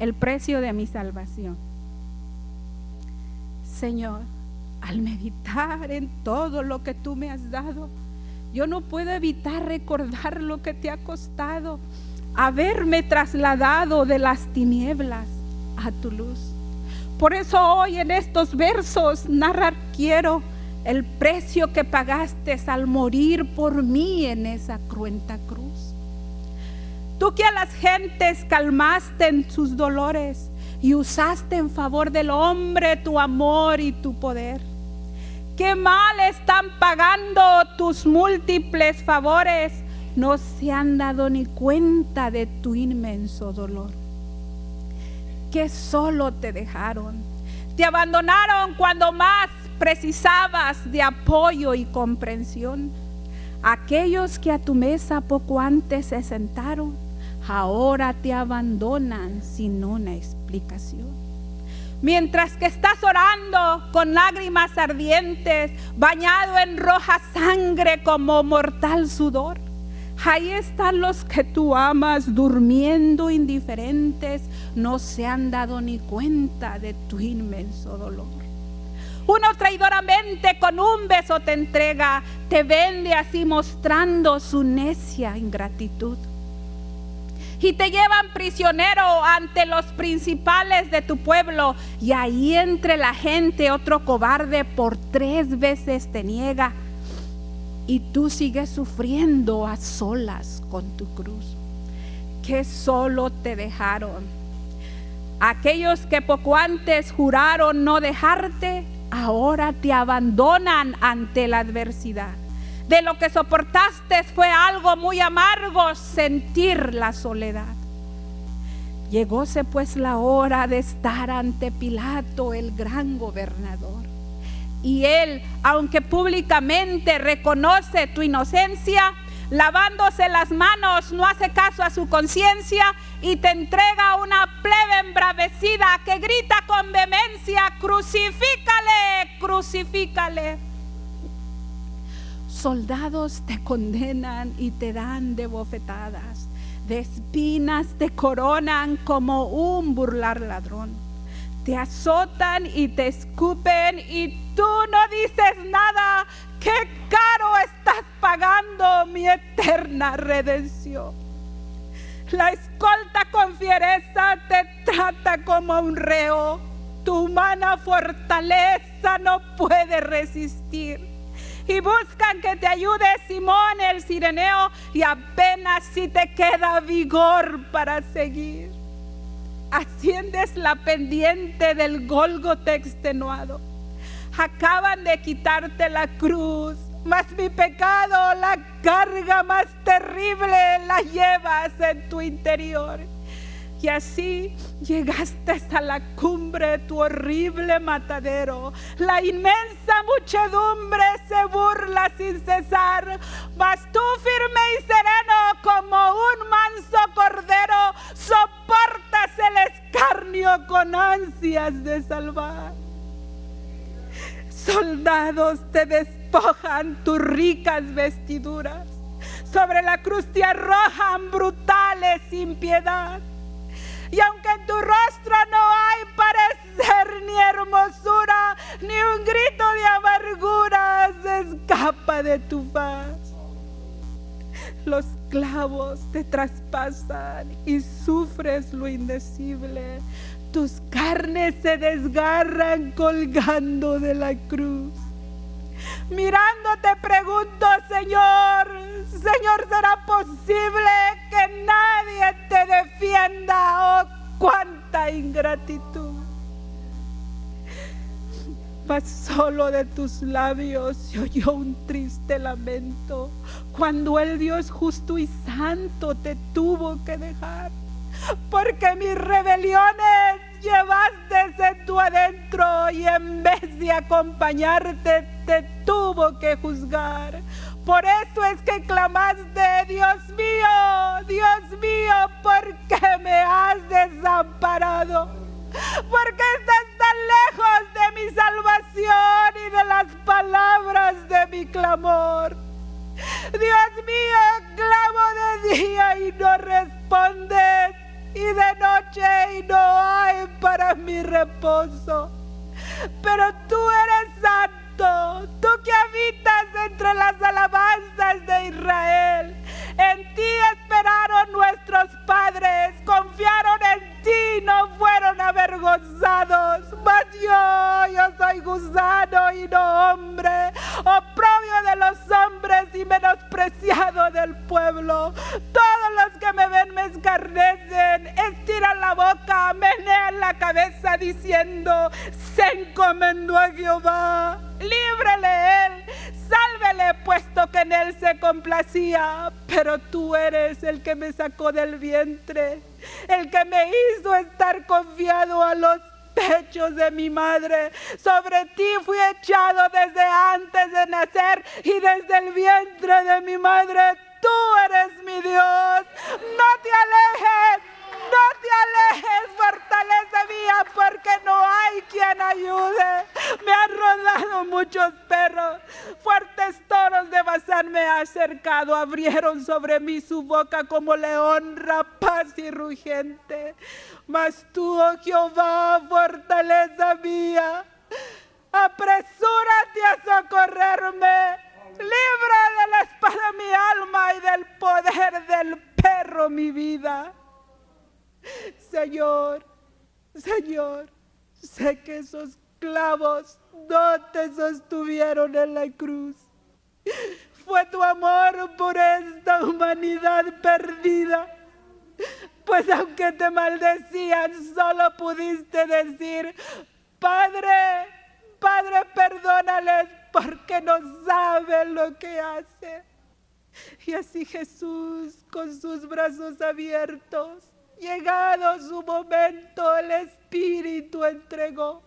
el precio de mi salvación. Señor, al meditar en todo lo que tú me has dado, yo no puedo evitar recordar lo que te ha costado haberme trasladado de las tinieblas a tu luz. Por eso hoy en estos versos narrar quiero el precio que pagaste al morir por mí en esa cruenta cruz. Tú que a las gentes calmaste en sus dolores y usaste en favor del hombre tu amor y tu poder. Qué mal están pagando tus múltiples favores, no se han dado ni cuenta de tu inmenso dolor. Que solo te dejaron, te abandonaron cuando más precisabas de apoyo y comprensión. Aquellos que a tu mesa poco antes se sentaron, ahora te abandonan sin una explicación. Mientras que estás orando con lágrimas ardientes, bañado en roja sangre como mortal sudor, ahí están los que tú amas durmiendo indiferentes, no se han dado ni cuenta de tu inmenso dolor. Uno traidoramente con un beso te entrega, te vende así mostrando su necia ingratitud. Y te llevan prisionero ante los principales de tu pueblo, y ahí entre la gente otro cobarde por 3 veces te niega, y tú sigues sufriendo a solas con tu cruz. Que solo te dejaron. Aquellos que poco antes juraron no dejarte, ahora te abandonan ante la adversidad. De lo que soportaste fue algo muy amargo sentir la soledad. Llegóse pues la hora de estar ante Pilato, el gran gobernador. Y él, aunque públicamente reconoce tu inocencia, lavándose las manos no hace caso a su conciencia y te entrega una plebe embravecida que grita con vehemencia: crucifícale, crucifícale. Soldados te condenan y te dan de bofetadas, de espinas te coronan como un burlar ladrón. Te azotan y te escupen y tú no dices nada. ¡Qué caro estás pagando mi eterna redención! La escolta con fiereza te trata como un reo. Tu humana fortaleza no puede resistir. Y buscan que te ayude Simón el Cireneo, y apenas si te queda vigor para seguir. Asciendes la pendiente del Gólgota extenuado. Acaban de quitarte la cruz, mas mi pecado, la carga más terrible, la llevas en tu interior. Y así llegaste a la cumbre de tu horrible matadero. La inmensa muchedumbre se burla sin cesar, mas tú firme y sereno como un manso cordero soportas el escarnio con ansias de salvar. Soldados te despojan tus ricas vestiduras, sobre la cruz te arrojan brutales sin piedad. Y aunque en tu rostro no hay parecer ni hermosura, ni un grito de amargura se escapa de tu faz. Los clavos te traspasan y sufres lo indecible. Tus carnes se desgarran colgando de la cruz. Mirándote pregunto, Señor, ¿será posible que nadie te defienda? ¡Oh, cuánta ingratitud! Mas solo de tus labios se oyó un triste lamento cuando el Dios justo y santo te tuvo que dejar. Porque mis rebeliones llevaste en tu adentro y en vez de acompañarte te tuvo que juzgar. Por eso es que clamaste: Dios mío, ¿por qué me has desamparado? ¿Por qué estás tan lejos de mi salvación y de las palabras de mi clamor? Dios mío, clamo de día y no respondes. y de noche y no hay para mi reposo. Pero tú eres santo, tú que habitas entre las alabanzas de Israel. En ti esperaron nuestros padres, confiaron en ti, no fueron avergonzados. Mas yo soy gusano y no hombre, oprobio de los hombres y menospreciado del pueblo. Todos los que me ven me escarnecen, estiran la boca, menean la cabeza diciendo: se encomendó a Jehová, líbrele él, sálvele, puesto que en él se complacía. Pero tú eres el que me sacó del vientre, el que me hizo estar confiado a los pechos de mi madre. Sobre ti fui echado desde antes de nacer y desde el vientre de mi madre. Tú eres mi Dios. No te alejes, no te alejes, fortaleza mía, porque no hay quien ayude. Me han rodado muchos perros, fuertes toros de Basán me han cercado, abrieron sobre mí su boca como león rapaz y rugiente. Mas tú, oh Jehová, fortaleza mía, apresúrate a socorrerme. Libra de la espada mi alma y del poder del perro mi vida. Señor, Señor, sé que esos clavos no te sostuvieron en la cruz. Fue tu amor por esta humanidad perdida. Pues aunque te maldecían, solo pudiste decir: Padre, Padre, perdónales porque no saben lo que hacen. Y así Jesús, con sus brazos abiertos, llegado su momento, el Espíritu entregó.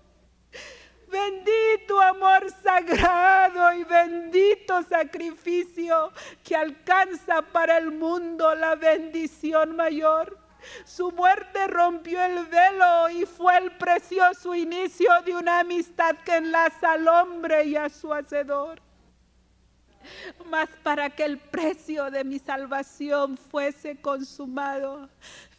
Bendito amor sagrado y bendito sacrificio que alcanza para el mundo la bendición mayor. Su muerte rompió el velo y fue el precioso inicio de una amistad que enlaza al hombre y a su Hacedor. Mas para que el precio de mi salvación fuese consumado,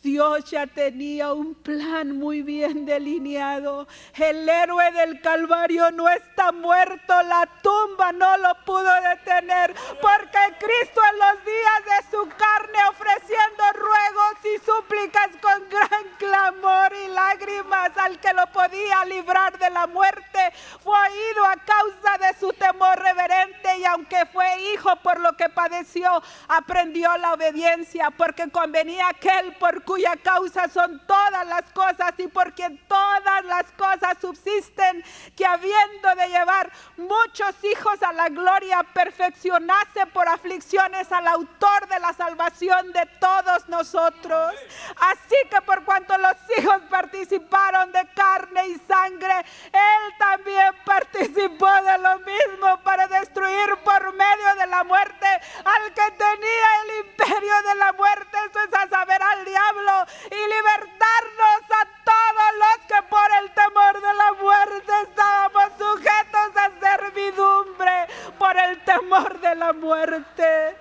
Dios ya tenía un plan muy bien delineado. El héroe del Calvario no está muerto, la tumba no lo pudo detener, porque Cristo en los días de su carne, ofreciendo ruegos y súplicas con gran clamor y lágrimas al que lo podía librar de la muerte, fue oído a causa de su temor reverente, y aunque fue hijo por lo que padeció, aprendió la obediencia, porque convenía aquel por cuya causa son todas las cosas y por quien todas las cosas subsisten, que habiendo de llevar muchos hijos a la gloria, perfeccionase por aflicciones al autor de la salvación de todos nosotros. Así que por cuanto los hijos participaron de carne y sangre, él también participó de lo mismo, para destruir por medio de la muerte al que tenía el imperio de la muerte, eso es a saber, al diablo, y libertarnos a todos los que por el temor de la muerte estábamos sujetos a servidumbre por el temor de la muerte.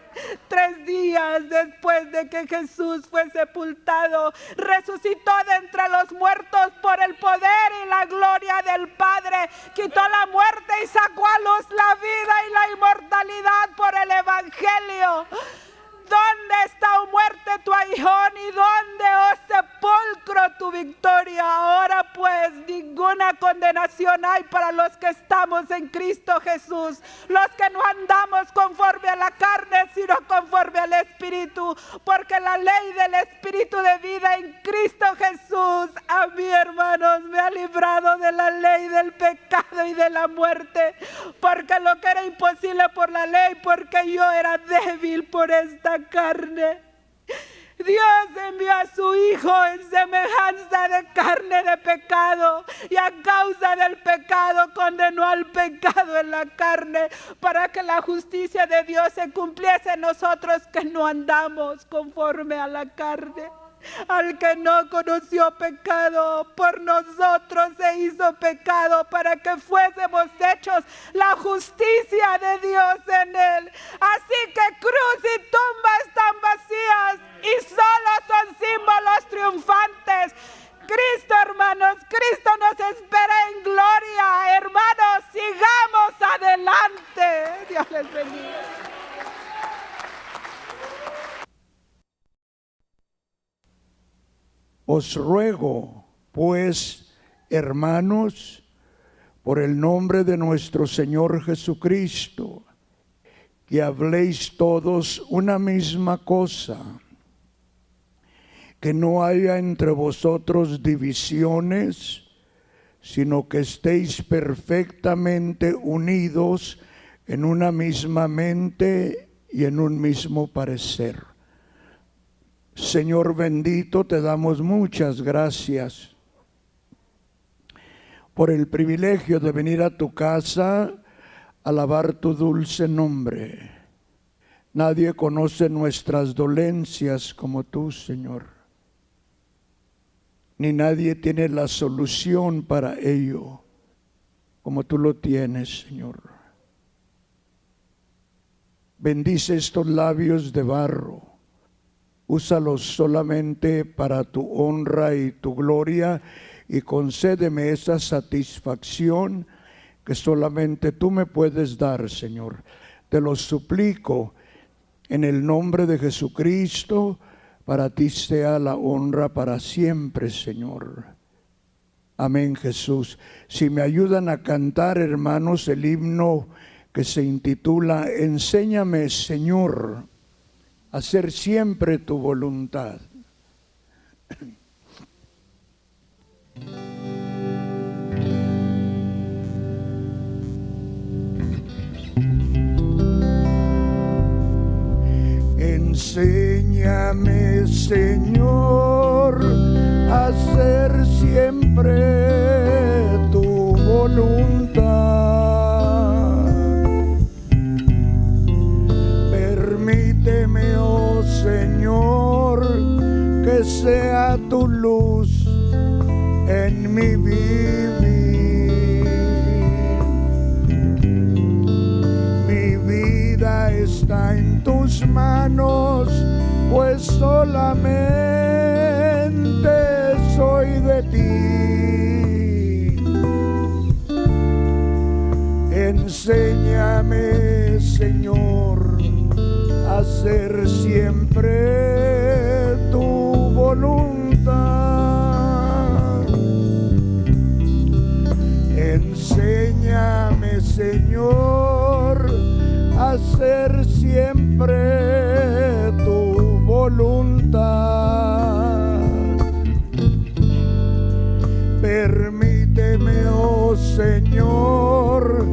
3 días después de que Jesús fue sepultado, resucitó de entre los muertos por el poder y la gloria del Padre. Quitó la muerte y sacó a luz la vida y la inmortalidad por el Evangelio. ¿Dónde está, oh muerte, tu aguijón? ¿Y dónde, oh sepulcro, tu victoria? Ahora pues ninguna condenación hay para los que estamos en Cristo Jesús, los que no andamos conforme a la carne, sino conforme al Espíritu, porque la ley del Espíritu de vida en Cristo Jesús, a mí, hermanos, me ha librado de la ley del pecado y de la muerte, porque lo que era imposible por la ley, porque yo era débil por esta carne, Dios envió a su Hijo en semejanza de carne de pecado, y a causa del pecado condenó al pecado en la carne, para que la justicia de Dios se cumpliese en nosotros que no andamos conforme a la carne, Al que no conoció pecado, por nosotros se hizo pecado para que fuésemos hechos la justicia de Dios en él. Así que cruz y tumba están vacías y solo son símbolos triunfantes. Cristo, hermanos, Cristo nos espera en gloria. Hermanos, sigamos adelante. Dios les bendiga. Os ruego, pues, hermanos, por el nombre de nuestro Señor Jesucristo, que habléis todos una misma cosa, que no haya entre vosotros divisiones, sino que estéis perfectamente unidos en una misma mente y en un mismo parecer. Señor bendito, te damos muchas gracias por el privilegio de venir a tu casa a alabar tu dulce nombre. Nadie conoce nuestras dolencias como tú, Señor, ni nadie tiene la solución para ello como tú lo tienes, Señor. Bendice estos labios de barro. Úsalos solamente para tu honra y tu gloria, y concédeme esa satisfacción que solamente tú me puedes dar, Señor. Te lo suplico en el nombre de Jesucristo. Para ti sea la honra para siempre, Señor. Amén, Jesús. Si me ayudan a cantar, hermanos, el himno que se intitula Enséñame, Señor, hacer siempre tu voluntad. Enséñame, Señor, a hacer siempre tu voluntad. Permíteme, oh Señor, que sea tu luz en mi vivir. Mi vida está en tus manos, pues solamente soy de ti. Enséñame, Señor, a hacer siempre tu voluntad. Enséñame, Señor, a hacer siempre tu voluntad. Permíteme, oh Señor,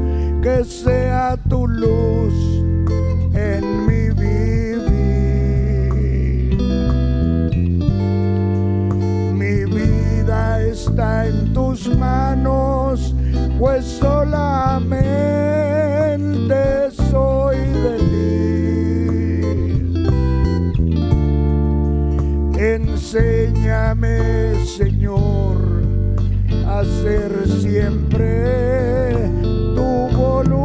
que sea tu luz en mi vivir. Mi vida está en tus manos, pues solamente soy de ti. Enséñame, Señor, a hacer siempre tu voluntad.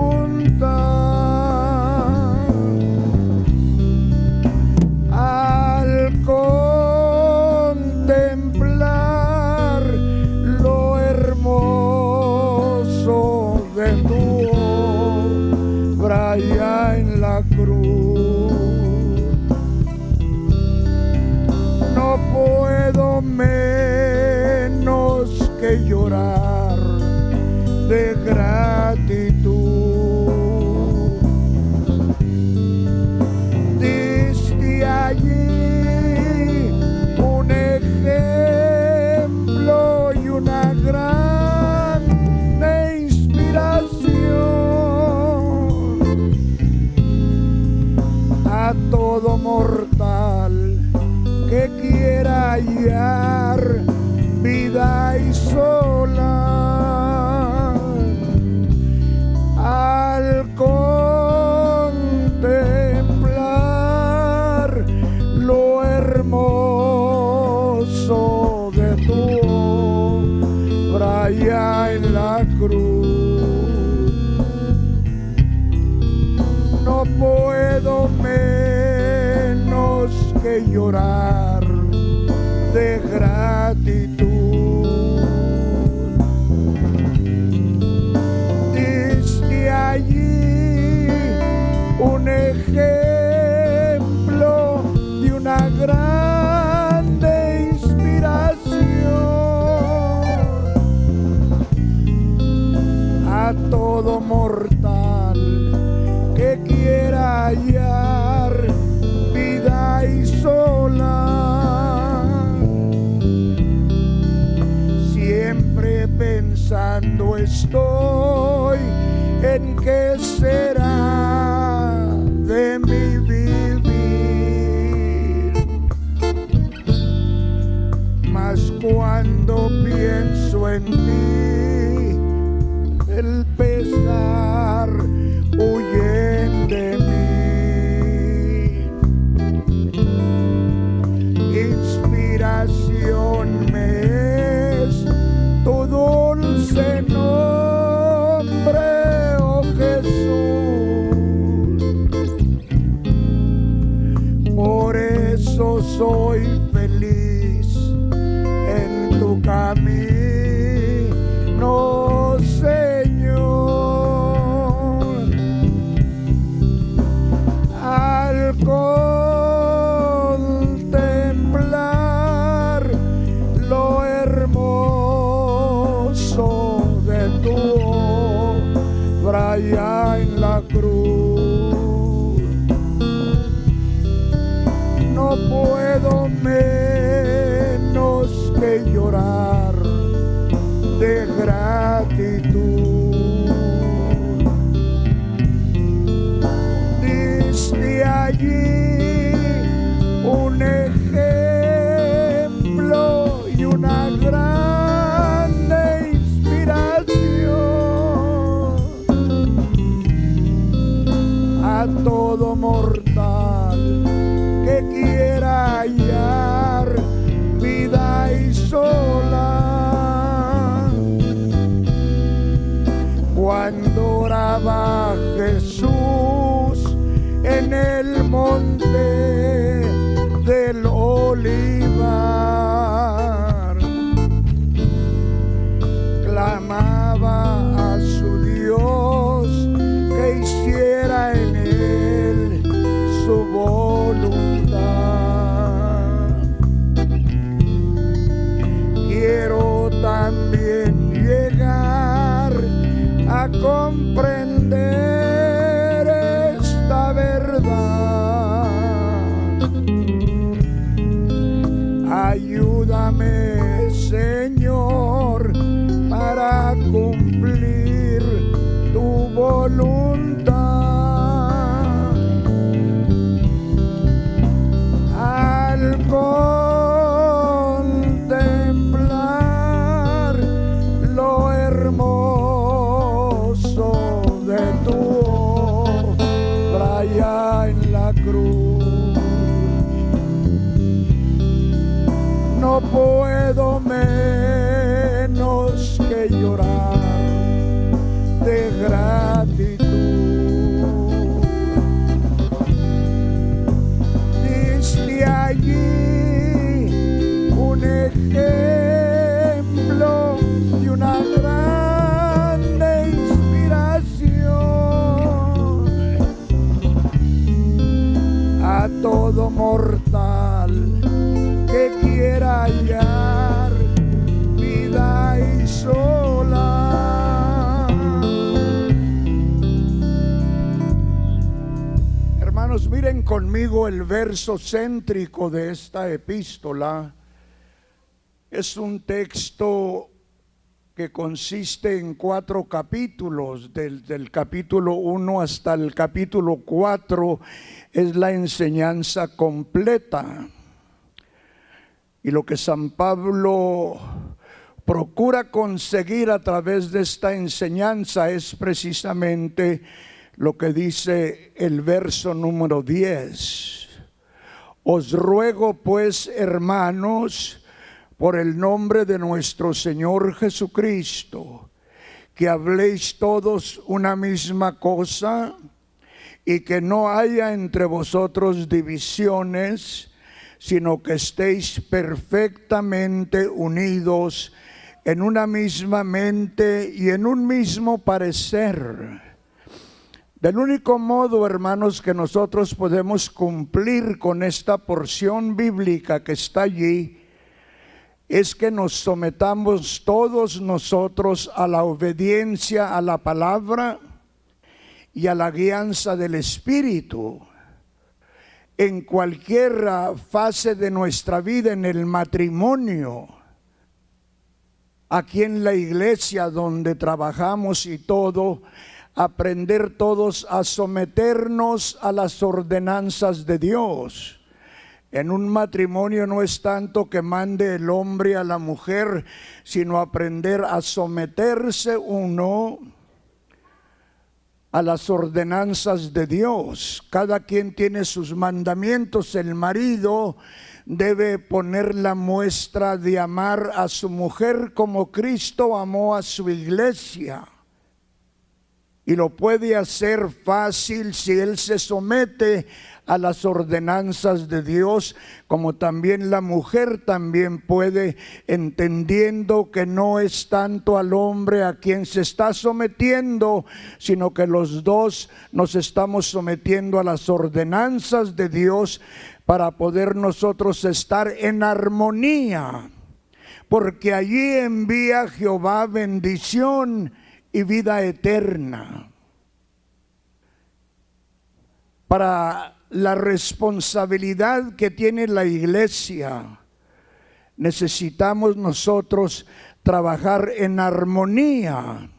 Al contemplar lo hermoso de tu obra allá en la cruz, no puedo menos que llorar de gratitud. Diste allí un ejemplo y una gran inspiración a todo mortal que quiera hallar vida y sola. allá en la cruz. No puedo menos que llorar de gratitud. Diste allí un ejemplo de una grande inspiración a todo mortal que quiera hallar vida y sola, siempre pensando estoy en qué será de mi vivir. Mas cuando pienso en ti, el pesar huyen de mí. Inspiración me es tu dulce nombre, oh Jesús. Por eso soy feliz en tu camino, Señor. Al contemplar lo hermoso de tu obra allá en la cruz, no puedo menos que llorar de gratitud. Diste allí un ejemplo y una grande inspiración a todo mortal que quiera hallar vida y sola. Cuando oraba Jesús en el monte del Olivar, clamaba a su Dios que hiciera en él su voluntad. Quiero también llegar a comprender esta verdad. Ayúdame, Señor, para cumplir tu voluntad. Al contemplar lo hermoso de tu obra allá en la cruz, no puedo menos que llorar de gratitud. Diste allí un ejemplo y una grande inspiración a todo mortal que quiera hallar vida y sola. Hermanos, miren conmigo el verso céntrico de esta epístola. Es un texto que consiste en 4 capítulos, del capítulo 1 hasta el capítulo 4 es la enseñanza completa. Y lo que San Pablo procura conseguir a través de esta enseñanza es precisamente lo que dice el verso número 10. Os ruego pues, hermanos, por el nombre de nuestro Señor Jesucristo, que habléis todos una misma cosa y que no haya entre vosotros divisiones, sino que estéis perfectamente unidos en una misma mente y en un mismo parecer. Del único modo, hermanos, que nosotros podemos cumplir con esta porción bíblica que está allí, es que nos sometamos todos nosotros a la obediencia a la palabra y a la guianza del Espíritu. En cualquier fase de nuestra vida, en el matrimonio, aquí en la iglesia donde trabajamos y todo, aprender todos a someternos a las ordenanzas de Dios. En un matrimonio no es tanto que mande el hombre a la mujer, sino aprender a someterse uno a las ordenanzas de Dios. Cada quien tiene sus mandamientos. El marido debe poner la muestra de amar a su mujer como Cristo amó a su iglesia. Y lo puede hacer fácil si él se somete a las ordenanzas de Dios, como también la mujer también puede, entendiendo que no es tanto al hombre a quien se está sometiendo, sino que los dos nos estamos sometiendo a las ordenanzas de Dios para poder nosotros estar en armonía, porque allí envía Jehová bendición y vida eterna. Para la responsabilidad que tiene la iglesia, necesitamos nosotros trabajar en armonía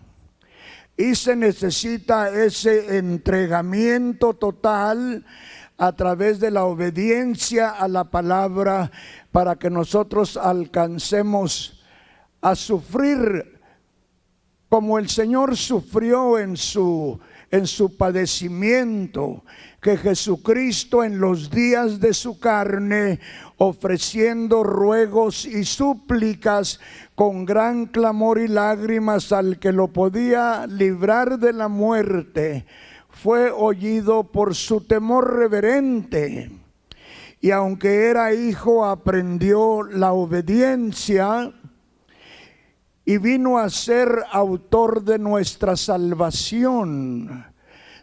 y se necesita ese entregamiento total a través de la obediencia a la palabra para que nosotros alcancemos a sufrir como el Señor sufrió en su padecimiento, que Jesucristo en los días de su carne, ofreciendo ruegos y súplicas con gran clamor y lágrimas al que lo podía librar de la muerte, fue oído por su temor reverente. Y aunque era hijo, aprendió la obediencia y vino a ser autor de nuestra salvación.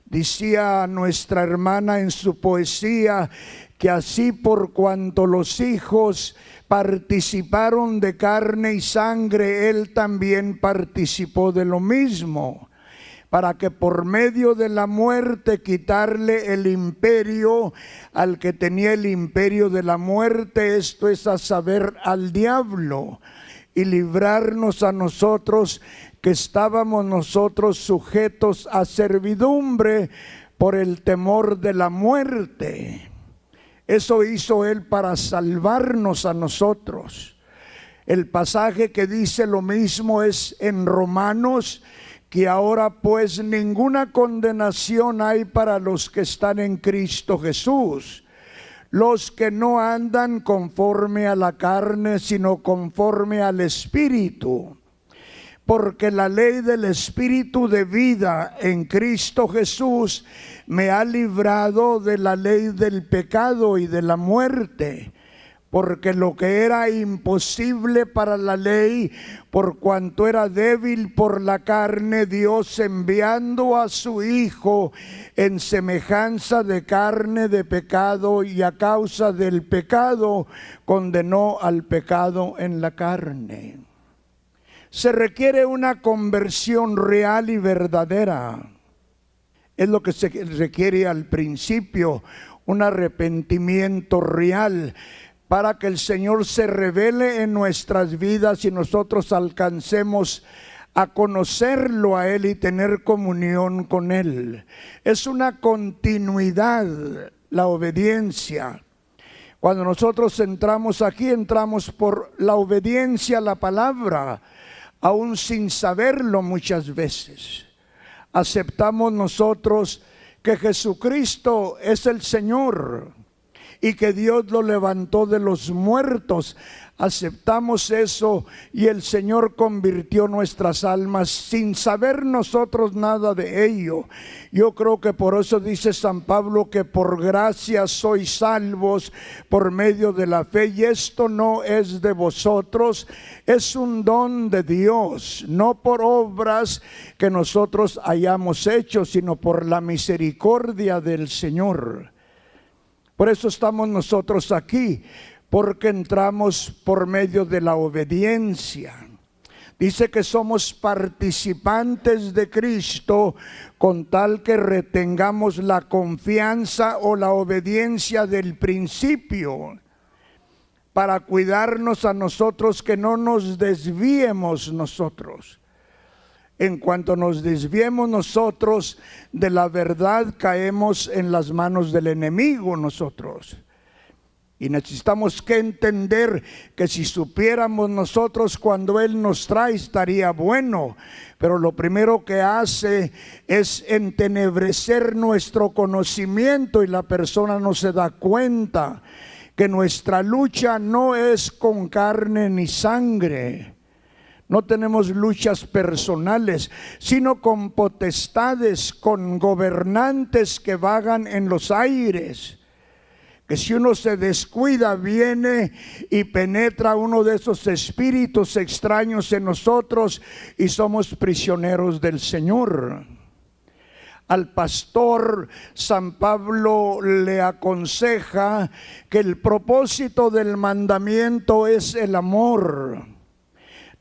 Decía nuestra hermana en su poesía que así por cuanto los hijos participaron de carne y sangre, él también participó de lo mismo, para que por medio de la muerte quitarle el imperio al que tenía el imperio de la muerte, esto es a saber, al diablo, y librarnos a nosotros que estábamos nosotros sujetos a servidumbre por el temor de la muerte. Eso hizo él para salvarnos a nosotros. El pasaje que dice lo mismo es en Romanos, que ahora pues ninguna condenación hay para los que están en Cristo Jesús, los que no andan conforme a la carne, sino conforme al Espíritu. Porque la ley del Espíritu de vida en Cristo Jesús me ha librado de la ley del pecado y de la muerte. Porque lo que era imposible para la ley, por cuanto era débil por la carne, Dios enviando a su Hijo en semejanza de carne de pecado, y a causa del pecado condenó al pecado en la carne. Se requiere una conversión real y verdadera. Es lo que se requiere al principio, un arrepentimiento real, para que el Señor se revele en nuestras vidas y nosotros alcancemos a conocerlo a Él y tener comunión con Él. Es una continuidad la obediencia. Cuando nosotros entramos aquí, entramos por la obediencia a la palabra, aún sin saberlo muchas veces. Aceptamos nosotros que Jesucristo es el Señor y que Dios lo levantó de los muertos. Aceptamos eso y el Señor convirtió nuestras almas sin saber nosotros nada de ello. Yo creo que por eso dice San Pablo que por gracia sois salvos por medio de la fe, y esto no es de vosotros, es un don de Dios, no por obras que nosotros hayamos hecho, sino por la misericordia del Señor. Por eso estamos nosotros aquí, porque entramos por medio de la obediencia. Dice que somos participantes de Cristo con tal que retengamos la confianza o la obediencia del principio, para cuidarnos a nosotros, que no nos desviemos nosotros. En cuanto nos desviemos nosotros de la verdad, caemos en las manos del enemigo nosotros. Y necesitamos que entender que si supiéramos nosotros cuando Él nos trae, estaría bueno. Pero lo primero que hace es entenebrecer nuestro conocimiento, y la persona no se da cuenta que nuestra lucha no es con carne ni sangre. No tenemos luchas personales, sino con potestades, con gobernantes que vagan en los aires. Que si uno se descuida, viene y penetra uno de esos espíritus extraños en nosotros y somos prisioneros del Señor. Al pastor San Pablo le aconseja que el propósito del mandamiento es el amor,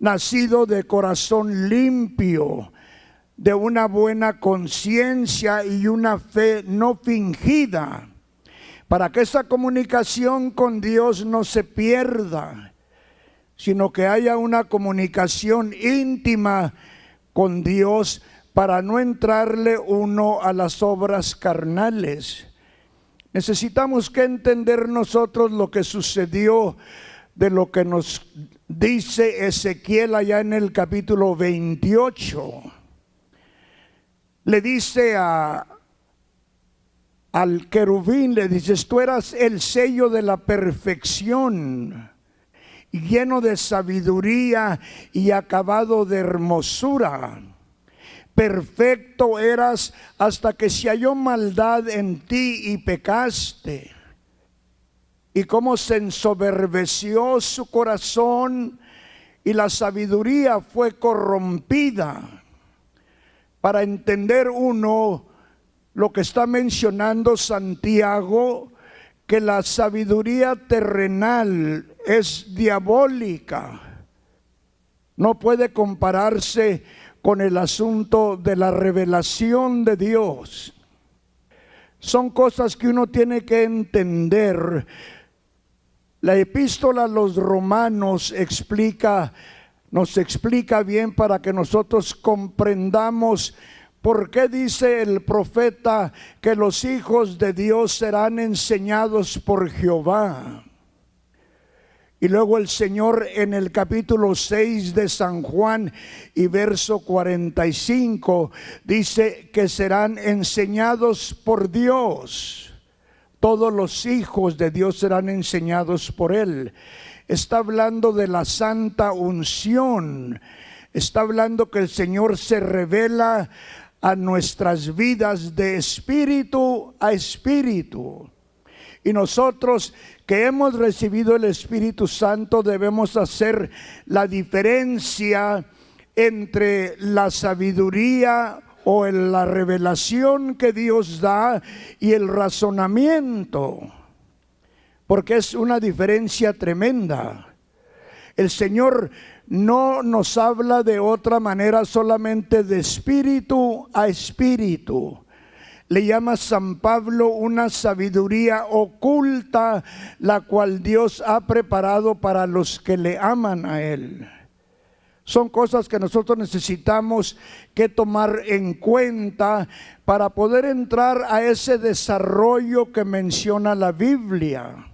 nacido de corazón limpio, de una buena conciencia y una fe no fingida, para que esa comunicación con Dios no se pierda, sino que haya una comunicación íntima con Dios, para no entrarle uno a las obras carnales. Necesitamos que entender nosotros lo que sucedió, de lo que nos dice Ezequiel allá en el capítulo 28. Le dice al querubín, le dices: tú eras el sello de la perfección, lleno de sabiduría y acabado de hermosura. Perfecto eras hasta que se halló maldad en ti y pecaste. Y cómo se ensoberbeció su corazón y la sabiduría fue corrompida. Para entender uno lo que está mencionando Santiago, que la sabiduría terrenal es diabólica. No puede compararse con el asunto de la revelación de Dios. Son cosas que uno tiene que entender. La epístola a los Romanos nos explica bien, para que nosotros comprendamos por qué dice el profeta que los hijos de Dios serán enseñados por Jehová. Y luego el Señor en el capítulo 6 de San Juan y verso 45 dice que serán enseñados por Dios. Todos los hijos de Dios serán enseñados por Él. Está hablando de la santa unción. Está hablando que el Señor se revela a nuestras vidas de espíritu a espíritu. Y nosotros que hemos recibido el Espíritu Santo debemos hacer la diferencia entre la sabiduría o la revelación que Dios da y el razonamiento, porque es una diferencia tremenda. El Señor no nos habla de otra manera, solamente de espíritu a espíritu. Le llama San Pablo una sabiduría oculta, la cual Dios ha preparado para los que le aman a Él. Son cosas que nosotros necesitamos que tomar en cuenta para poder entrar a ese desarrollo que menciona la Biblia.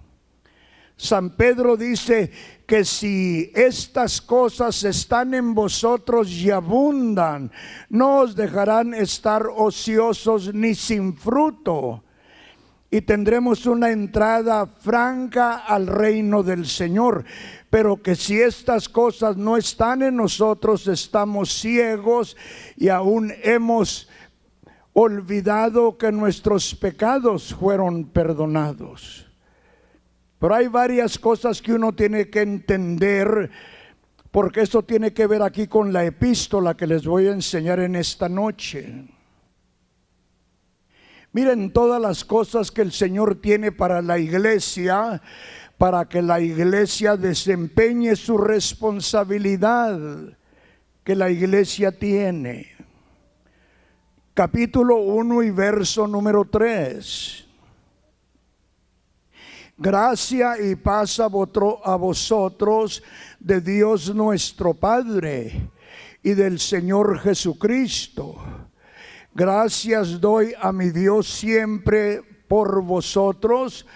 San Pedro dice que si estas cosas están en vosotros y abundan, no os dejarán estar ociosos ni sin fruto. y tendremos una entrada franca al reino del Señor. Pero que si estas cosas no están en nosotros, estamos ciegos y aún hemos olvidado que nuestros pecados fueron perdonados. Pero hay varias cosas que uno tiene que entender, porque esto tiene que ver aquí con la epístola que les voy a enseñar en esta noche. Miren todas las cosas que el Señor tiene para la iglesia, para que la iglesia desempeñe su responsabilidad que la iglesia tiene. Capítulo 1 y verso número 3. Gracia y paz a vosotros de Dios nuestro Padre y del Señor Jesucristo. Gracias doy a mi Dios siempre por vosotros,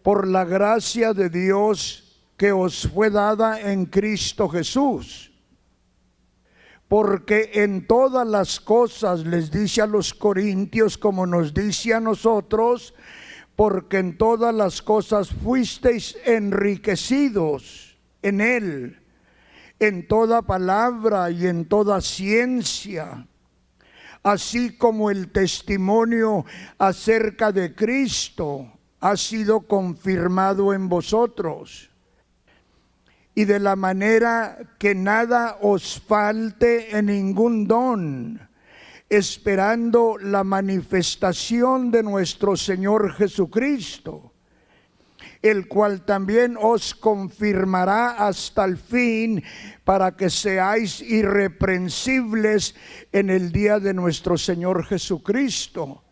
por la gracia de Dios que os fue dada en Cristo Jesús. Porque en todas las cosas, les dice a los corintios como nos dice a nosotros, porque en todas las cosas fuisteis enriquecidos en Él, en toda palabra y en toda ciencia, así como el testimonio acerca de Cristo ha sido confirmado en vosotros, y de la manera que nada os falte en ningún don, esperando la manifestación de nuestro Señor Jesucristo, el cual también os confirmará hasta el fin, para que seáis irreprensibles en el día de nuestro Señor Jesucristo.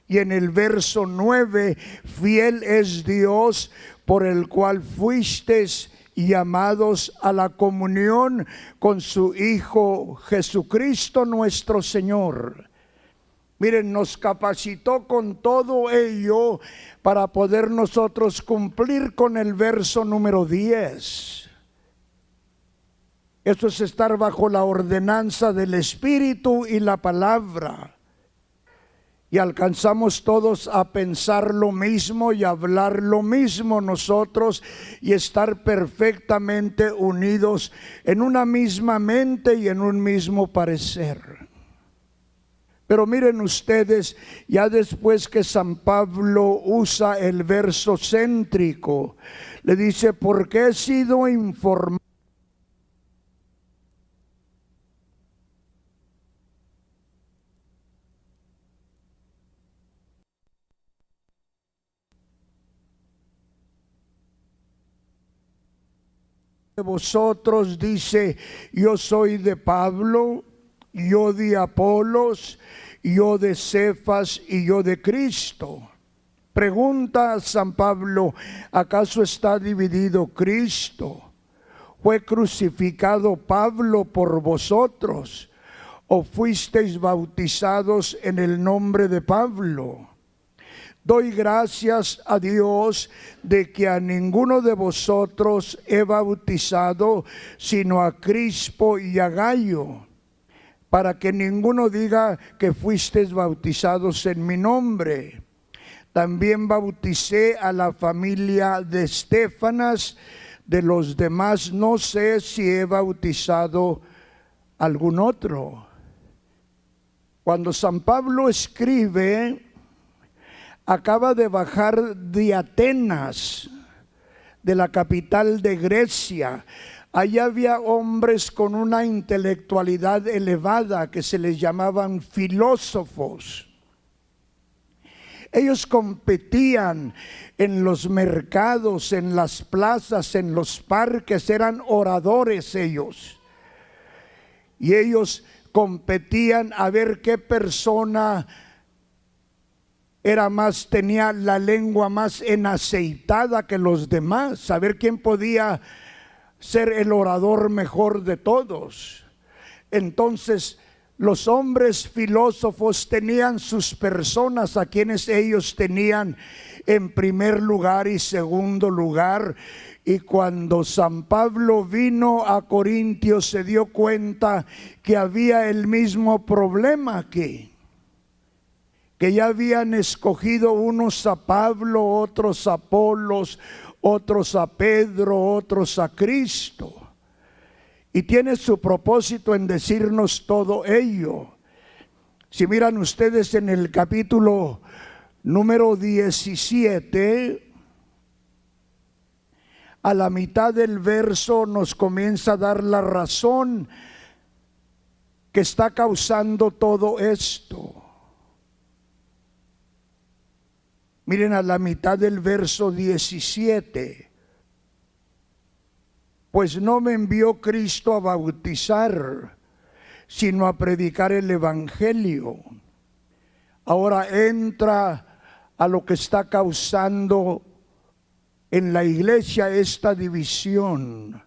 Y en el verso 9, fiel es Dios, por el cual fuisteis llamados a la comunión con su Hijo Jesucristo nuestro Señor. Miren, nos capacitó con todo ello para poder nosotros cumplir con el verso número 10. Esto es estar bajo la ordenanza del Espíritu y la palabra. Y alcanzamos todos a pensar lo mismo y hablar lo mismo nosotros, y estar perfectamente unidos en una misma mente y en un mismo parecer. Pero miren ustedes, ya después que San Pablo usa el verso céntrico, le dice: porque he sido informado de vosotros, dice, yo soy de Pablo, yo de Apolos, yo de Cefas y yo de Cristo. Pregunta San Pablo: ¿acaso está dividido Cristo? ¿Fue crucificado Pablo por vosotros? ¿O fuisteis bautizados en el nombre de Pablo? Doy gracias a Dios de que a ninguno de vosotros he bautizado, sino a Crispo y a Gayo, para que ninguno diga que fuisteis bautizados en mi nombre. También bauticé a la familia de Estéfanas. De los demás no sé si he bautizado algún otro. Cuando San Pablo escribe, acaba de bajar de Atenas, de la capital de Grecia. Allá había hombres con una intelectualidad elevada que se les llamaban filósofos. Ellos competían en los mercados, en las plazas, en los parques, eran oradores ellos. Y ellos competían a ver qué persona tenía la lengua más enaceitada que los demás, saber quién podía ser el orador mejor de todos. Entonces, los hombres filósofos tenían sus personas a quienes ellos tenían en primer lugar y segundo lugar. Y cuando San Pablo vino a Corintios, se dio cuenta que había el mismo problema aquí. que ya habían escogido unos a Pablo, otros a Apolos, otros a Pedro, otros a Cristo. Y tiene su propósito en decirnos todo ello. Si miran ustedes en el capítulo número 17, a la mitad del verso nos comienza a dar la razón que está causando todo esto. Miren a la mitad del verso 17. Pues no me envió Cristo a bautizar, sino a predicar el evangelio. Ahora entra a lo que está causando en la iglesia esta división.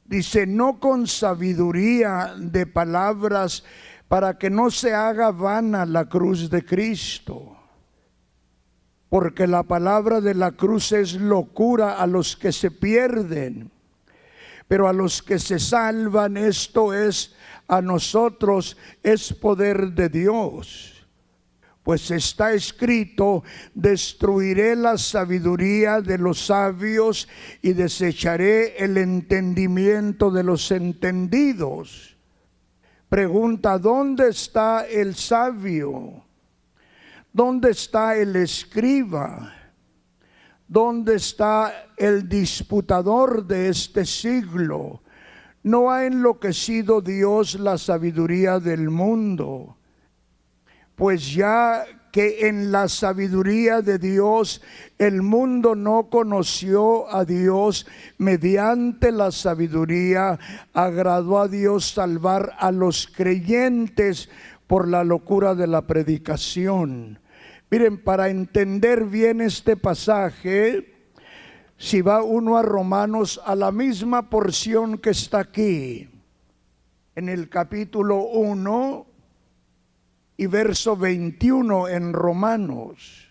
Dice, no con sabiduría de palabras, para que no se haga vana la cruz de Cristo. Porque la palabra de la cruz es locura a los que se pierden, pero a los que se salvan, esto es, a nosotros, es poder de Dios. Pues está escrito, destruiré la sabiduría de los sabios y desecharé el entendimiento de los entendidos. Pregunta, ¿dónde está el sabio? ¿Dónde está el escriba? ¿Dónde está el disputador de este siglo? ¿No ha enloquecido Dios la sabiduría del mundo? Pues ya que en la sabiduría de Dios el mundo no conoció a Dios, mediante la sabiduría agradó a Dios salvar a los creyentes por la locura de la predicación. Miren, para entender bien este pasaje, si va uno a Romanos, a la misma porción que está aquí, en el capítulo 1 y verso 21 en Romanos.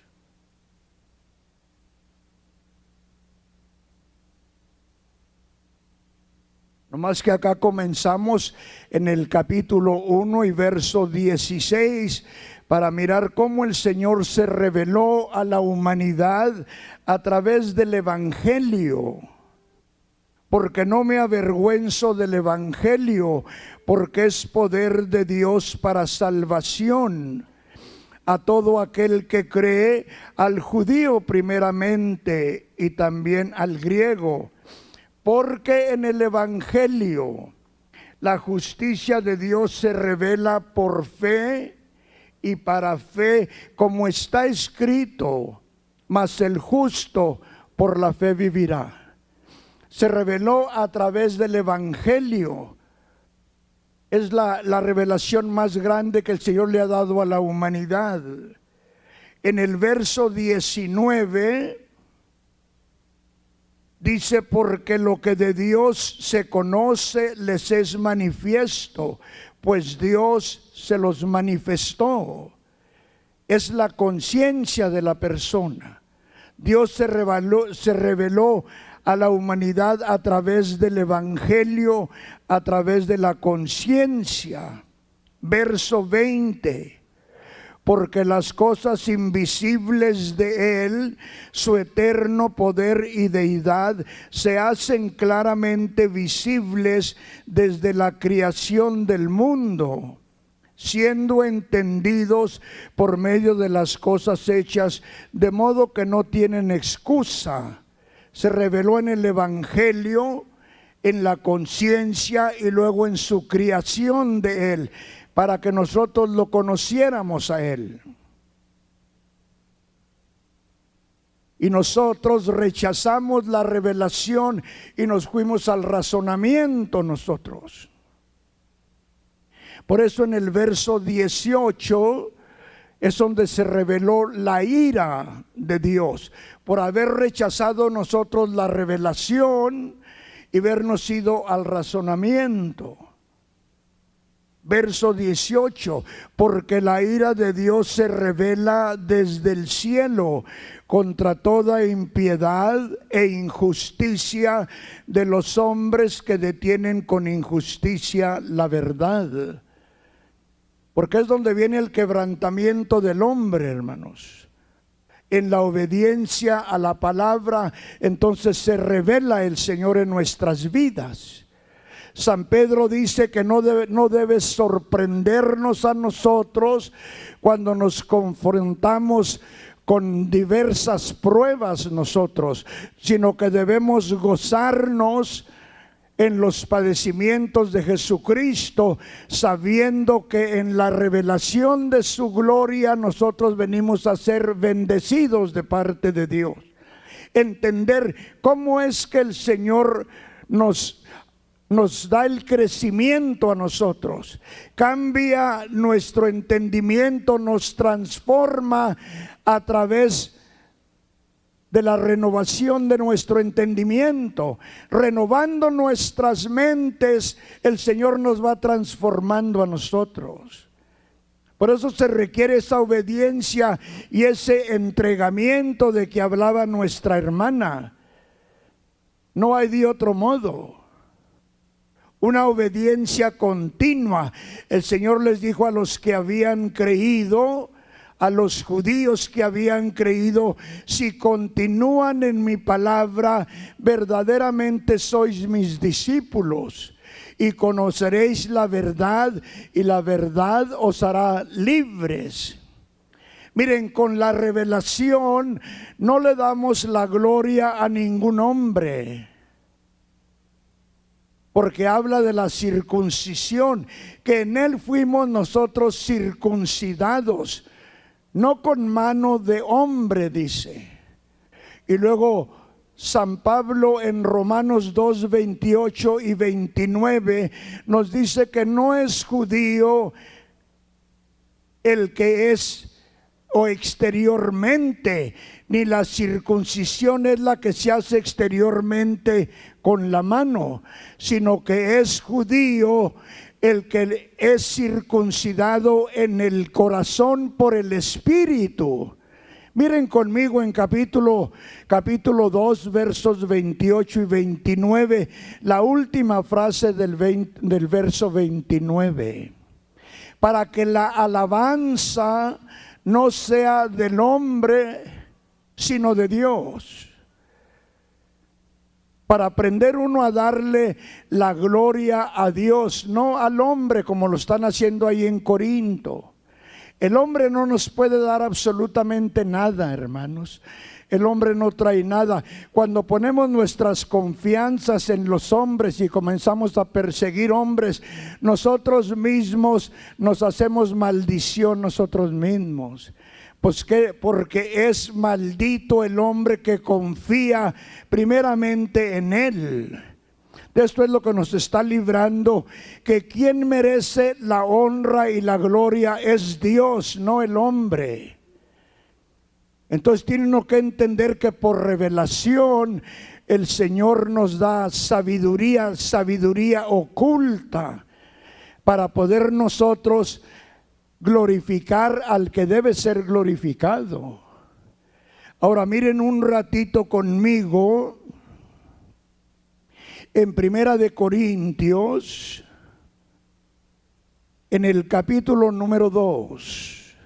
Nomás que acá comenzamos en el capítulo 1 y verso 16 para mirar cómo el Señor se reveló a la humanidad a través del Evangelio. Porque no me avergüenzo del Evangelio, porque es poder de Dios para salvación a todo aquel que cree, al judío primeramente y también al griego. Porque en el Evangelio la justicia de Dios se revela por fe y para fe, como está escrito, mas el justo por la fe vivirá. Se reveló a través del Evangelio. Es la revelación más grande que el Señor le ha dado a la humanidad. En el verso 19 dice, porque lo que de Dios se conoce les es manifiesto, pues Dios se los manifestó. Es la conciencia de la persona. Dios se reveló a la humanidad a través del Evangelio, a través de la conciencia. Verso 20. Porque las cosas invisibles de Él, su eterno poder y deidad, se hacen claramente visibles desde la creación del mundo, siendo entendidos por medio de las cosas hechas, de modo que no tienen excusa. Se reveló en el Evangelio, en la conciencia y luego en su creación de Él, para que nosotros lo conociéramos a Él. Y nosotros rechazamos la revelación y nos fuimos al razonamiento nosotros. Por eso en el verso 18 es donde se reveló la ira de Dios, por haber rechazado nosotros la revelación y habernos ido al razonamiento. Verso 18, porque la ira de Dios se revela desde el cielo contra toda impiedad e injusticia de los hombres que detienen con injusticia la verdad. porque es donde viene el quebrantamiento del hombre, hermanos. En la obediencia a la palabra, entonces se revela el Señor en nuestras vidas. San Pedro dice que no debe sorprendernos a nosotros cuando nos confrontamos con diversas pruebas nosotros, sino que debemos gozarnos en los padecimientos de Jesucristo, sabiendo que en la revelación de su gloria nosotros venimos a ser bendecidos de parte de Dios. Entender cómo es que el Señor nos da el crecimiento a nosotros, cambia nuestro entendimiento, nos transforma a través de la renovación de nuestro entendimiento. Renovando nuestras mentes, el Señor nos va transformando a nosotros. Por eso se requiere esa obediencia y ese entregamiento de que hablaba nuestra hermana. No hay de otro modo. Una obediencia continua. El Señor les dijo a los que habían creído, a los judíos que habían creído: si continúan en mi palabra, verdaderamente sois mis discípulos, y conoceréis la verdad, y la verdad os hará libres. Miren, con la revelación no le damos la gloria a ningún hombre, porque habla de la circuncisión, que en él fuimos nosotros circuncidados, no con mano de hombre, dice. Y luego San Pablo en Romanos 2, 28 y 29 nos dice que no es judío el que es o exteriormente, ni la circuncisión es la que se hace exteriormente con la mano, sino que es judío el que es circuncidado en el corazón por el Espíritu. Miren conmigo en capítulo 2, versos 28 y 29, la última frase del verso 29. Para que la alabanza no sea del hombre, sino de Dios. Para aprender uno a darle la gloria a Dios, no al hombre como lo están haciendo ahí en Corinto. El hombre no nos puede dar absolutamente nada, hermanos. El hombre no trae nada. Cuando ponemos nuestras confianzas en los hombres y comenzamos a perseguir hombres, nosotros mismos nos hacemos maldición nosotros mismos. Pues porque es maldito el hombre que confía primeramente en él. De esto es lo que nos está librando, que quien merece la honra y la gloria es Dios, no el hombre. Entonces tiene uno que entender que por revelación el Señor nos da sabiduría oculta, para poder nosotros glorificar al que debe ser glorificado. Ahora miren un ratito conmigo en Primera de Corintios, en el capítulo número 2.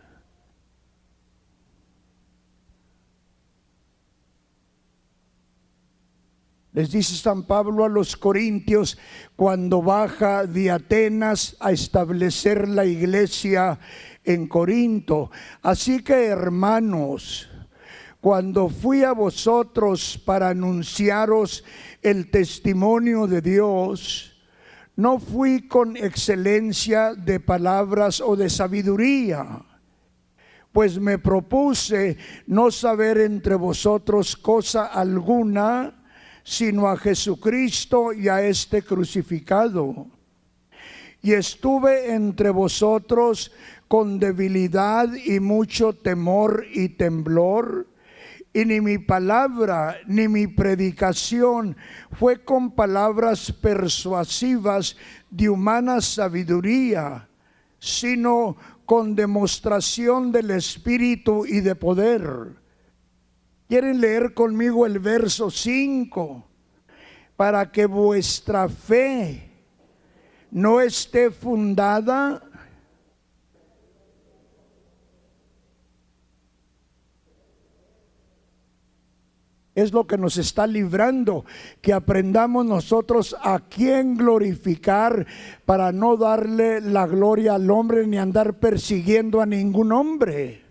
Les dice San Pablo a los corintios cuando baja de Atenas a establecer la iglesia en Corinto: así que, hermanos, cuando fui a vosotros para anunciaros el testimonio de Dios, no fui con excelencia de palabras o de sabiduría, pues me propuse no saber entre vosotros cosa alguna, sino a Jesucristo y a este crucificado. Y estuve entre vosotros con debilidad y mucho temor y temblor, y ni mi palabra ni mi predicación fue con palabras persuasivas de humana sabiduría, sino con demostración del Espíritu y de poder. ¿Quieren leer conmigo el verso 5? Para que vuestra fe no esté fundada es lo que nos está librando, que aprendamos nosotros a quién glorificar para no darle la gloria al hombre ni andar persiguiendo a ningún hombre.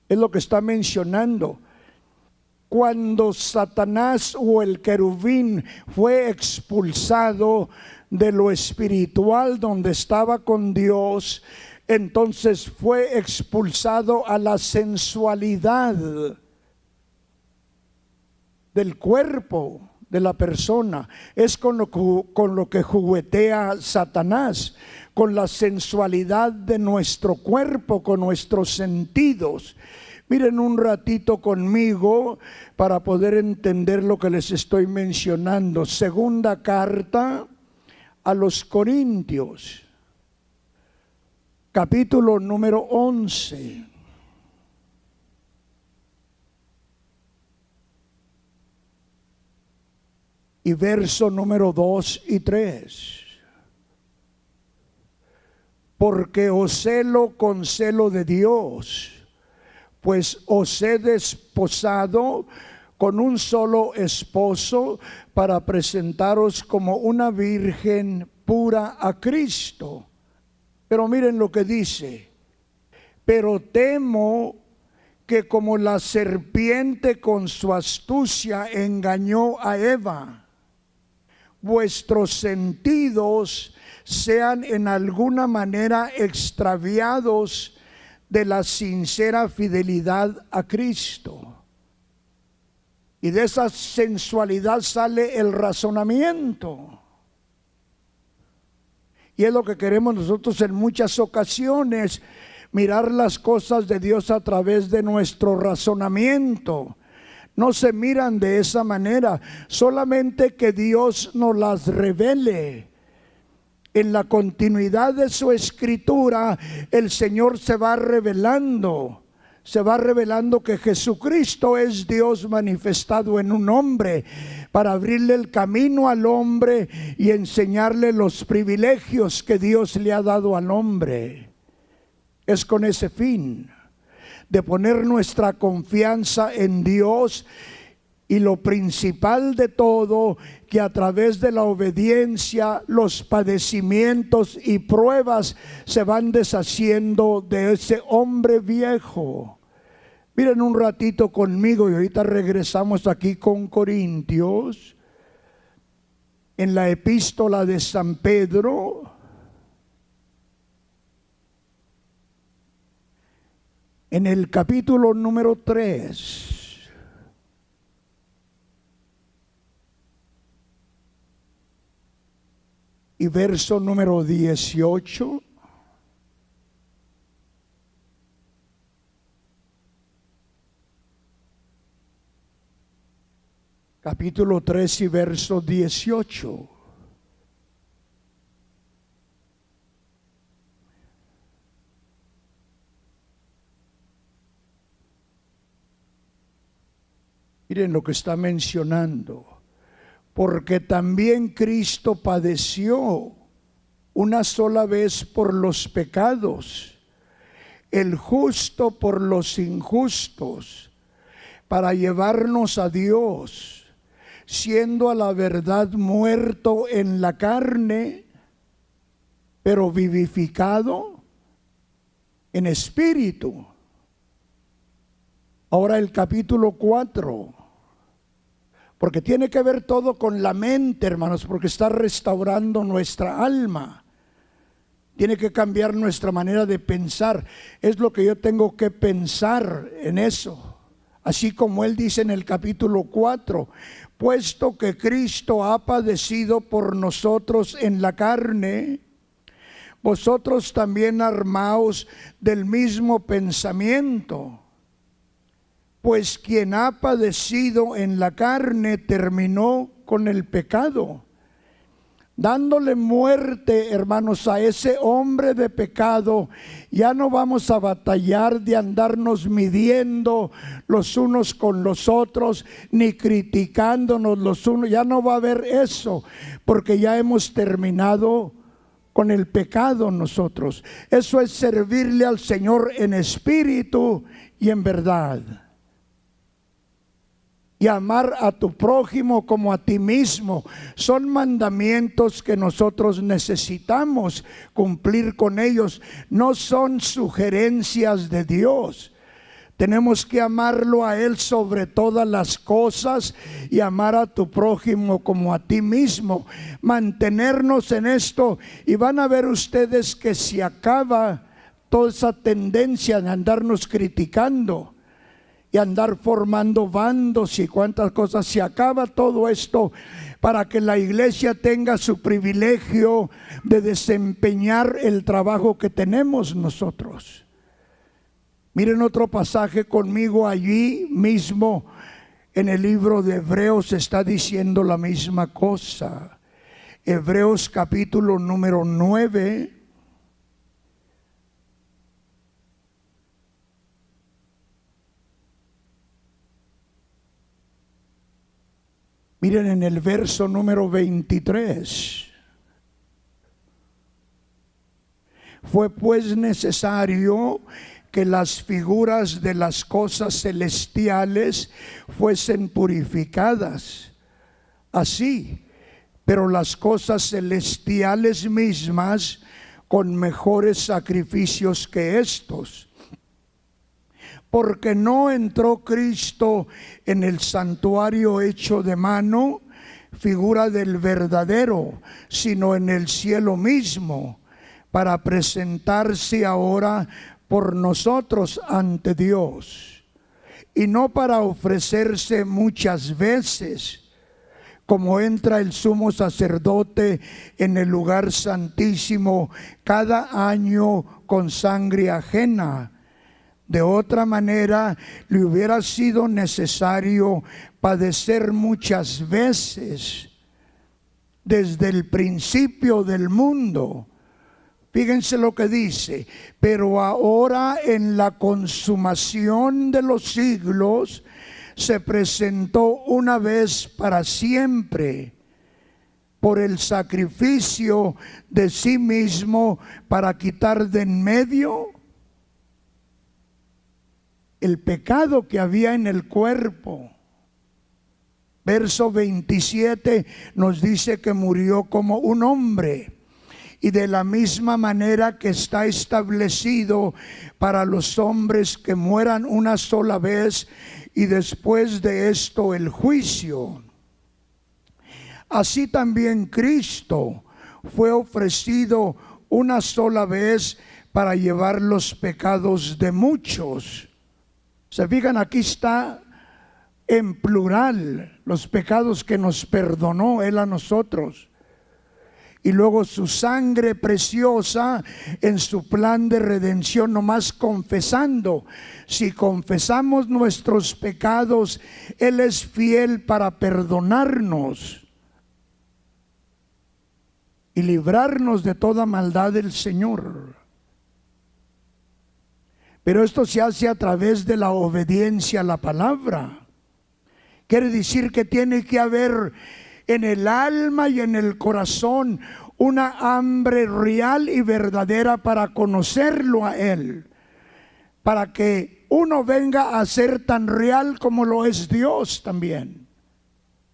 Es lo que está mencionando. Cuando Satanás o el querubín fue expulsado de lo espiritual donde estaba con Dios, entonces fue expulsado a la sensualidad del cuerpo de la persona. Es con lo que juguetea Satanás, con la sensualidad de nuestro cuerpo, con nuestros sentidos. Miren un ratito conmigo para poder entender lo que les estoy mencionando. Segunda carta a los Corintios, capítulo número 11. Y verso número 2 y 3. Porque os celo con celo de Dios, pues os he desposado con un solo esposo para presentaros como una virgen pura a Cristo. Pero miren lo que dice: pero temo que como la serpiente con su astucia engañó a Eva, vuestros sentidos sean en alguna manera extraviados de la sincera fidelidad a Cristo. Y de esa sensualidad sale el razonamiento. Y es lo que queremos nosotros en muchas ocasiones, mirar las cosas de Dios a través de nuestro razonamiento. No se miran de esa manera, solamente que Dios nos las revele. En la continuidad de su escritura, el Señor se va revelando que Jesucristo es Dios manifestado en un hombre, para abrirle el camino al hombre y enseñarle los privilegios que Dios le ha dado al hombre. Es con ese fin, de poner nuestra confianza en Dios, y lo principal de todo, que a través de la obediencia, los padecimientos y pruebas se van deshaciendo de ese hombre viejo. Miren un ratito conmigo y ahorita regresamos aquí con Corintios, en la epístola de San Pedro, en el capítulo número 3. Y verso número 18. Capítulo 3 y verso 18. Miren lo que está mencionando. Porque también Cristo padeció una sola vez por los pecados, el justo por los injustos, para llevarnos a Dios, siendo a la verdad muerto en la carne, pero vivificado en espíritu. Ahora el capítulo 4. Porque tiene que ver todo con la mente, hermanos, porque está restaurando nuestra alma. Tiene que cambiar nuestra manera de pensar. Es lo que yo tengo que pensar en eso. Así como él dice en el capítulo 4, puesto que Cristo ha padecido por nosotros en la carne, vosotros también armaos del mismo pensamiento. Pues quien ha padecido en la carne terminó con el pecado, dándole muerte, hermanos, a ese hombre de pecado. Ya no vamos a batallar de andarnos midiendo los unos con los otros, ni criticándonos los unos. Ya no va a haber eso, porque ya hemos terminado con el pecado nosotros. Eso es servirle al Señor en espíritu y en verdad. y amar a tu prójimo como a ti mismo. Son mandamientos que nosotros necesitamos cumplir con ellos. No son sugerencias de Dios. Tenemos que amarlo a Él sobre todas las cosas y amar a tu prójimo como a ti mismo. Mantenernos en esto, y van a ver ustedes que se acaba toda esa tendencia de andarnos criticando y andar formando bandos y cuántas cosas. Se acaba todo esto para que la iglesia tenga su privilegio de desempeñar el trabajo que tenemos nosotros. Miren otro pasaje conmigo, allí mismo en el libro de Hebreos está diciendo la misma cosa. Hebreos capítulo número 9. Miren en el verso número 23. Fue pues necesario que las figuras de las cosas celestiales fuesen purificadas. Así, pero las cosas celestiales mismas con mejores sacrificios que estos. Porque no entró Cristo en el santuario hecho de mano, figura del verdadero, sino en el cielo mismo, para presentarse ahora por nosotros ante Dios, y no para ofrecerse muchas veces, como entra el sumo sacerdote en el lugar santísimo cada año con sangre ajena. De otra manera, le hubiera sido necesario padecer muchas veces desde el principio del mundo. Fíjense lo que dice: pero ahora en la consumación de los siglos se presentó una vez para siempre por el sacrificio de sí mismo para quitar de en medio el pecado que había en el cuerpo. Verso 27 nos dice que murió como un hombre. Y de la misma manera que está establecido para los hombres que mueran una sola vez y después de esto el juicio. Así también Cristo fue ofrecido una sola vez para llevar los pecados de muchos. Se fijan, aquí está en plural los pecados que nos perdonó Él a nosotros. Y luego su sangre preciosa en su plan de redención, nomás confesando. Si confesamos nuestros pecados, Él es fiel para perdonarnos y librarnos de toda maldad del Señor. Pero esto se hace a través de la obediencia a la palabra. Quiere decir que tiene que haber en el alma y en el corazón una hambre real y verdadera para conocerlo a Él, para que uno venga a ser tan real como lo es Dios también.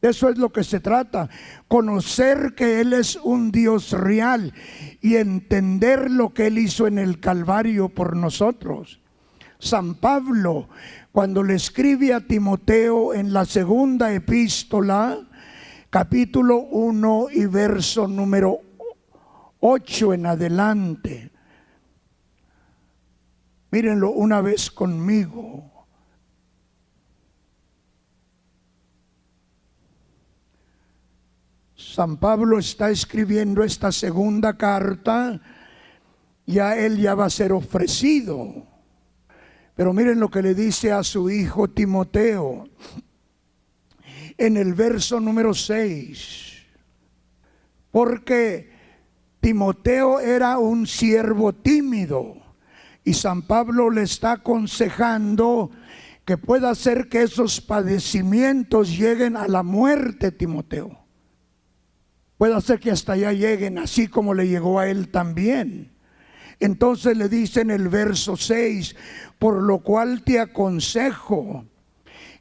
Eso es lo que se trata, conocer que Él es un Dios real y entender lo que Él hizo en el Calvario por nosotros. San Pablo, cuando le escribe a Timoteo en la segunda epístola, capítulo 1 y verso número 8 en adelante. Mírenlo una vez conmigo. San Pablo está escribiendo esta segunda carta, él ya va a ser ofrecido. Pero miren lo que le dice a su hijo Timoteo en el verso número 6. Porque Timoteo era un siervo tímido y San Pablo le está aconsejando que pueda hacer que esos padecimientos lleguen a la muerte, Timoteo. Puede hacer que hasta allá lleguen, así como le llegó a él también. Entonces le dice en el verso 6, por lo cual te aconsejo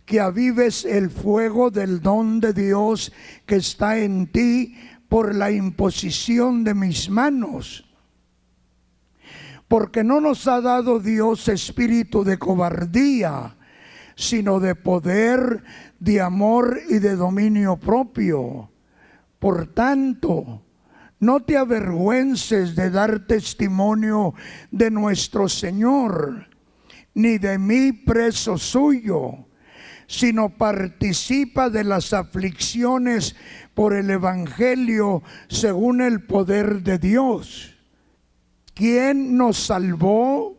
que avives el fuego del don de Dios que está en ti por la imposición de mis manos. Porque no nos ha dado Dios espíritu de cobardía, sino de poder, de amor y de dominio propio. Por tanto, no te avergüences de dar testimonio de nuestro Señor, ni de mí preso suyo, sino participa de las aflicciones por el Evangelio según el poder de Dios, quien nos salvó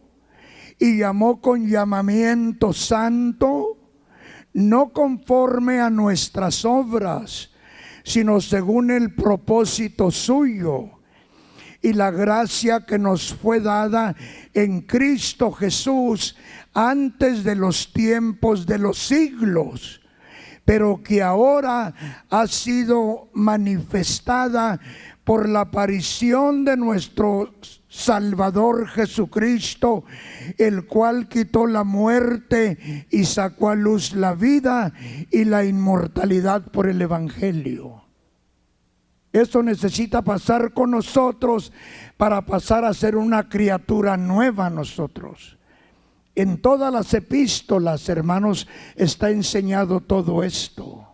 y llamó con llamamiento santo, no conforme a nuestras obras, sino según el propósito suyo y la gracia que nos fue dada en Cristo Jesús antes de los tiempos de los siglos, pero que ahora ha sido manifestada por la aparición de nuestro Salvador Jesucristo, el cual quitó la muerte y sacó a luz la vida y la inmortalidad por el Evangelio. Eso necesita pasar con nosotros para pasar a ser una criatura nueva nosotros. En todas las epístolas, hermanos, está enseñado todo esto.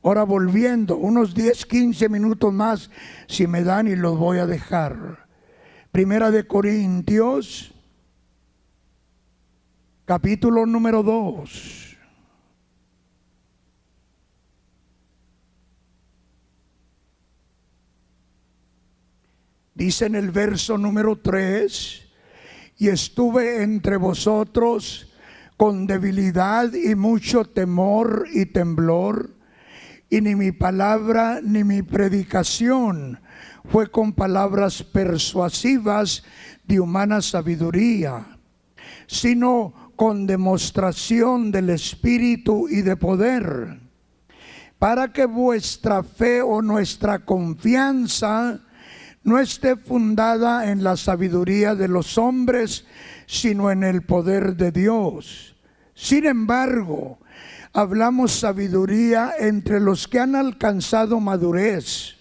Ahora volviendo, unos 10, 15 minutos más, si me dan, y los voy a dejar. Primera de Corintios, capítulo número 2. Dice en el verso número 3: y estuve entre vosotros con debilidad y mucho temor y temblor, y ni mi palabra ni mi predicación fue con palabras persuasivas de humana sabiduría, sino con demostración del Espíritu y de poder, para que vuestra fe o nuestra confianza no esté fundada en la sabiduría de los hombres, sino en el poder de Dios. Sin embargo, hablamos sabiduría entre los que han alcanzado madurez,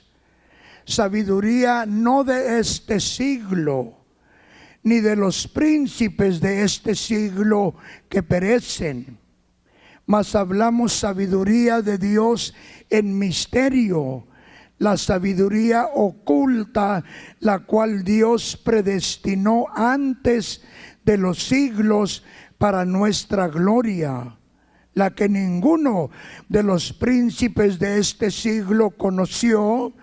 sabiduría no de este siglo, ni de los príncipes de este siglo que perecen, mas hablamos sabiduría de Dios en misterio, la sabiduría oculta, la cual Dios predestinó antes de los siglos para nuestra gloria, la que ninguno de los príncipes de este siglo conoció,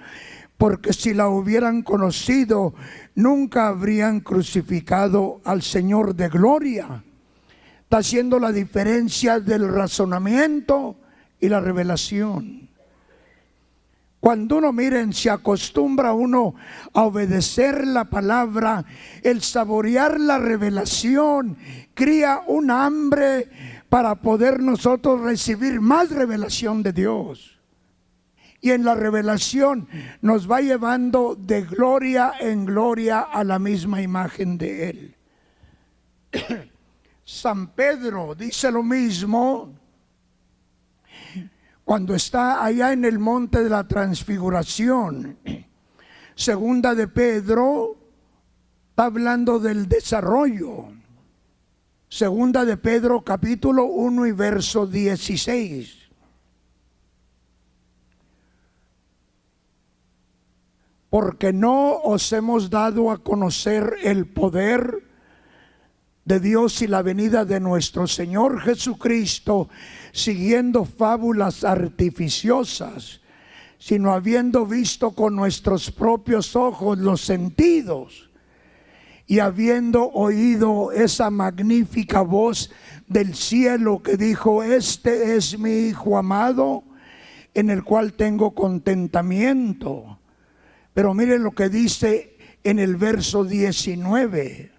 porque si la hubieran conocido, nunca habrían crucificado al Señor de gloria. Está haciendo la diferencia del razonamiento y la revelación. Cuando uno, miren, se acostumbra uno a obedecer la palabra, el saborear la revelación, cría un hambre para poder nosotros recibir más revelación de Dios. Y en la revelación nos va llevando de gloria en gloria a la misma imagen de Él. San Pedro dice lo mismo cuando está allá en el monte de la transfiguración. Segunda de Pedro está hablando del desarrollo. Segunda de Pedro capítulo 1 y verso 16. Porque no os hemos dado a conocer el poder de Dios y la venida de nuestro Señor Jesucristo siguiendo fábulas artificiosas, sino habiendo visto con nuestros propios ojos los sentidos y habiendo oído esa magnífica voz del cielo que dijo: este es mi Hijo amado, en el cual tengo contentamiento. Pero miren lo que dice en el verso 19.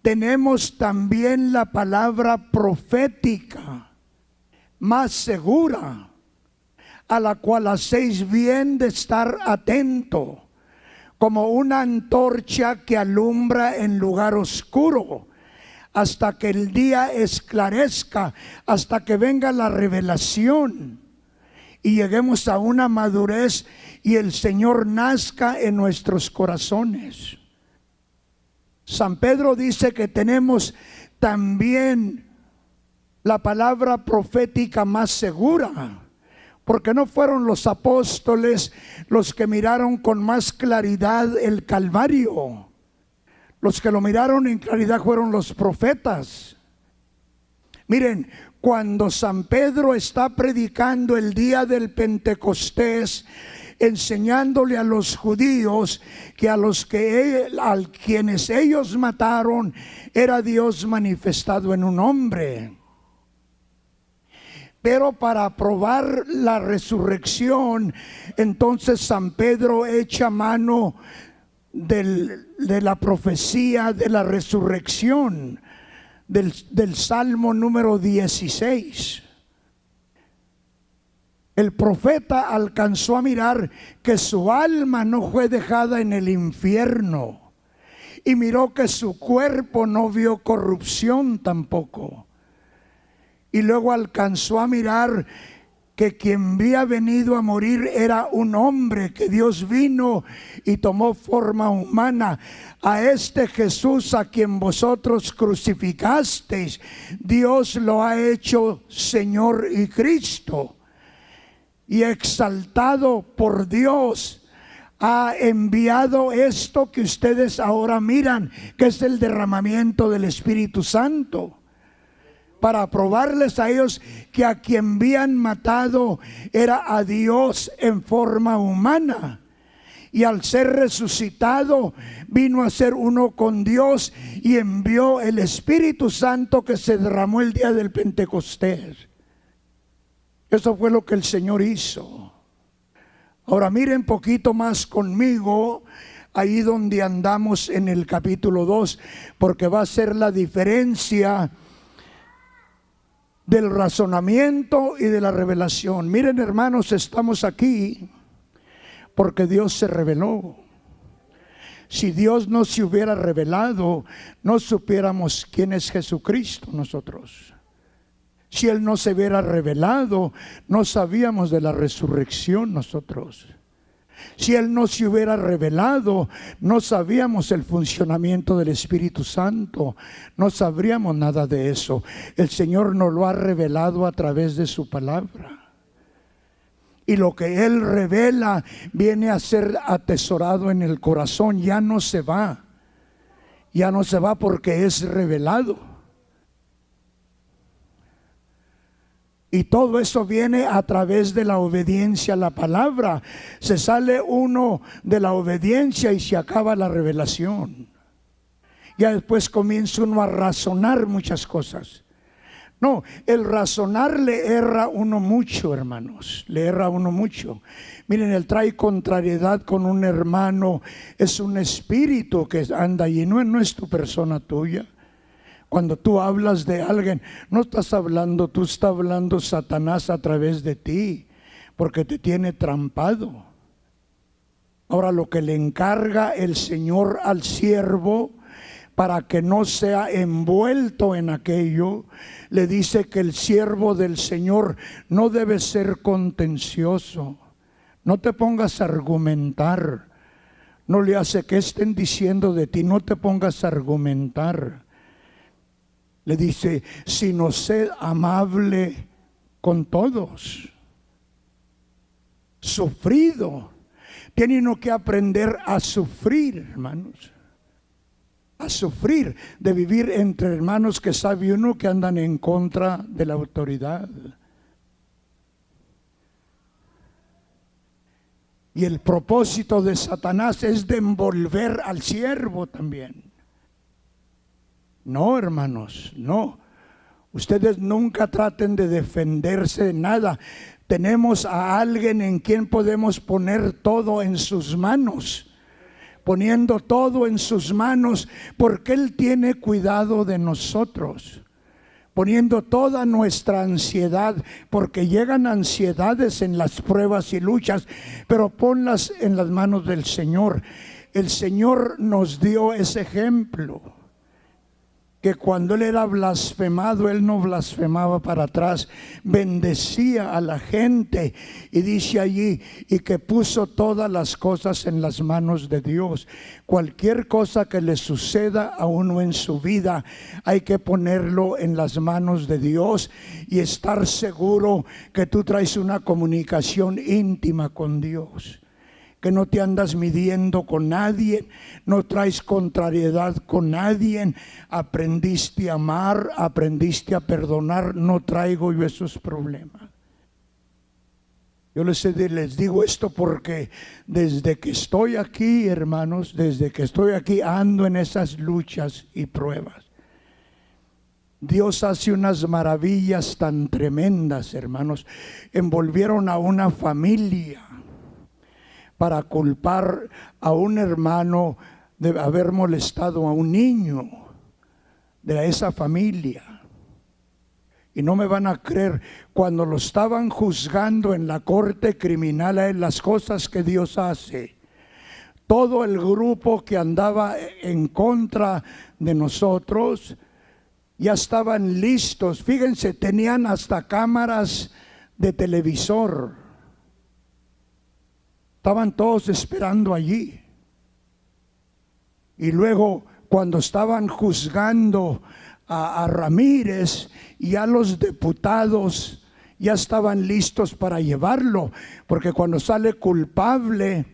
Tenemos también la palabra profética, más segura, a la cual hacéis bien de estar atento, como una antorcha que alumbra en lugar oscuro, hasta que el día esclarezca, hasta que venga la revelación y lleguemos a una madurez y el Señor nazca en nuestros corazones. San Pedro dice que tenemos también la palabra profética más segura, porque no fueron los apóstoles los que miraron con más claridad el Calvario. Los que lo miraron en claridad fueron los profetas. Miren, cuando San Pedro está predicando el día del Pentecostés, enseñándole a los judíos que a quienes ellos mataron era Dios manifestado en un hombre. Pero para probar la resurrección, entonces San Pedro echa mano de la profecía de la resurrección del Salmo número 16. El profeta alcanzó a mirar que su alma no fue dejada en el infierno, y miró que su cuerpo no vio corrupción tampoco. Y luego alcanzó a mirar que quien había venido a morir era un hombre, que Dios vino y tomó forma humana. A este Jesús a quien vosotros crucificasteis, Dios lo ha hecho Señor y Cristo. Y exaltado por Dios, ha enviado esto que ustedes ahora miran, que es el derramamiento del Espíritu Santo, para probarles a ellos que a quien habían matado era a Dios en forma humana. Y al ser resucitado, vino a ser uno con Dios y envió el Espíritu Santo que se derramó el día del Pentecostés. Eso fue lo que el Señor hizo. Ahora miren poquito más conmigo, ahí donde andamos en el capítulo 2, porque va a ser la diferencia del razonamiento y de la revelación. Miren, hermanos, estamos aquí porque Dios se reveló. Si Dios no se hubiera revelado, no supiéramos quién es Jesucristo nosotros. Si Él no se hubiera revelado, no sabíamos de la resurrección nosotros. Si Él no se hubiera revelado, no sabíamos el funcionamiento del Espíritu Santo, no sabríamos nada de eso. El Señor nos lo ha revelado a través de su palabra. Y lo que Él revela viene a ser atesorado en el corazón, ya no se va. Ya no se va porque es revelado. Y todo eso viene a través de la obediencia a la palabra. Se sale uno de la obediencia y se acaba la revelación. Ya después comienza uno a razonar muchas cosas. No, el razonar le erra uno mucho, hermanos. Le erra uno mucho. Miren, él trae contrariedad con un hermano. Es un espíritu que anda allí, no es tu persona tuya. Cuando tú hablas de alguien, no estás hablando tú, está hablando Satanás a través de ti, porque te tiene trampado. Ahora, lo que le encarga el Señor al siervo, para que no sea envuelto en aquello, le dice que el siervo del Señor no debe ser contencioso. No te pongas a argumentar. No le hace que estén diciendo de ti, no te pongas a argumentar. Le dice, sino sed amable con todos. Sufrido. Tiene uno que aprender a sufrir, hermanos. A sufrir de vivir entre hermanos que sabe uno que andan en contra de la autoridad. Y el propósito de Satanás es de envolver al siervo también. No, hermanos, no. Ustedes nunca traten de defenderse de nada. Tenemos a alguien en quien podemos poner todo en sus manos. Poniendo todo en sus manos, porque Él tiene cuidado de nosotros. Poniendo toda nuestra ansiedad, porque llegan ansiedades en las pruebas y luchas, pero ponlas en las manos del Señor. El Señor nos dio ese ejemplo. que cuando él era blasfemado, él no blasfemaba para atrás, bendecía a la gente, y dice allí, y que puso todas las cosas en las manos de Dios. Cualquier cosa que le suceda a uno en su vida, hay que ponerlo en las manos de Dios y estar seguro que tú traes una comunicación íntima con Dios, que no te andas midiendo con nadie, no traes contrariedad con nadie, aprendiste a amar, aprendiste a perdonar. No traigo yo esos problemas. Yo les digo esto porque desde que estoy aquí, hermanos, desde que estoy aquí ando en esas luchas y pruebas. Dios hace unas maravillas tan tremendas, hermanos. Envolvieron a una familia para culpar a un hermano de haber molestado a un niño de esa familia. Y no me van a creer, cuando lo estaban juzgando en la corte criminal, a él, las cosas que Dios hace, todo el grupo que andaba en contra de nosotros ya estaban listos. Fíjense, tenían hasta cámaras de televisor. Estaban todos esperando allí. Y luego, cuando estaban juzgando a Ramírez, y a los diputados ya estaban listos para llevarlo, porque cuando sale culpable,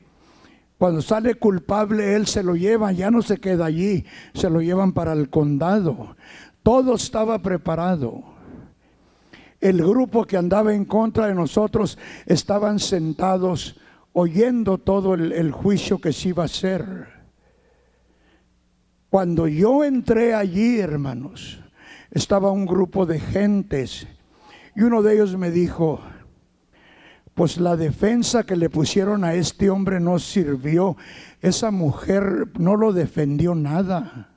él se lo llevan, ya no se queda allí, se lo llevan para el condado. Todo estaba preparado. El grupo que andaba en contra de nosotros estaban sentados oyendo todo el juicio que se iba a hacer. Cuando yo entré allí, hermanos, estaba un grupo de gentes, y uno de ellos me dijo: pues la defensa que le pusieron a este hombre no sirvió, esa mujer no lo defendió nada.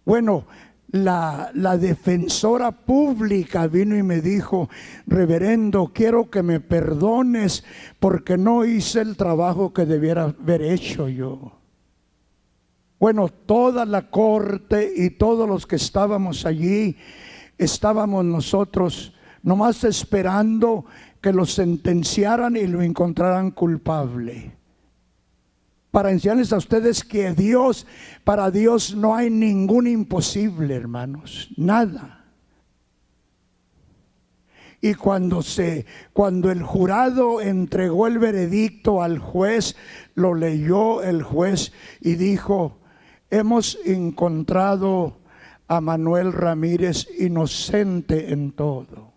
Bueno, la defensora pública vino y me dijo: reverendo, quiero que me perdones porque no hice el trabajo que debiera haber hecho yo. Bueno, toda la corte y todos los que estábamos allí, estábamos nosotros nomás esperando que lo sentenciaran y lo encontraran culpable. Para enseñarles a ustedes que para Dios no hay ningún imposible, hermanos, nada. Y cuando el jurado entregó el veredicto al juez, lo leyó el juez y dijo: hemos encontrado a Manuel Ramírez inocente en todo.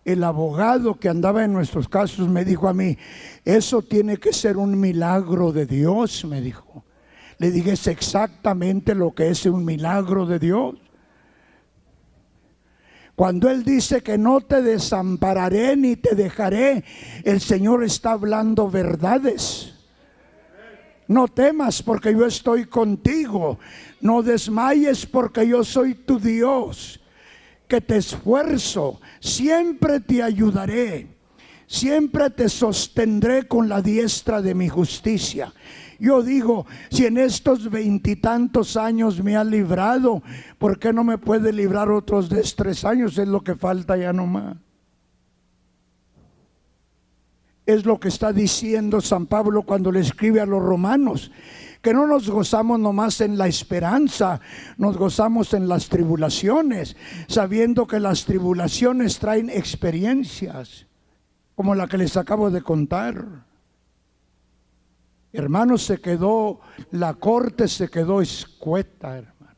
El abogado que andaba en nuestros casos me dijo a mí: eso tiene que ser un milagro de Dios, me dijo. Le dije: es exactamente lo que es un milagro de Dios. Cuando Él dice que no te desampararé ni te dejaré, el Señor está hablando verdades. No temas porque yo estoy contigo. No desmayes porque yo soy tu Dios, que te esfuerzo, siempre te ayudaré, siempre te sostendré con la diestra de mi justicia. Yo digo, si en estos 20 y tantos años me ha librado, ¿por qué no me puede librar otros 3 años? Es lo que falta ya nomás. Es lo que está diciendo San Pablo cuando le escribe a los romanos, que no nos gozamos nomás en la esperanza, nos gozamos en las tribulaciones, sabiendo que las tribulaciones traen experiencias, como la que les acabo de contar. Hermanos, la corte se quedó escueta, hermano.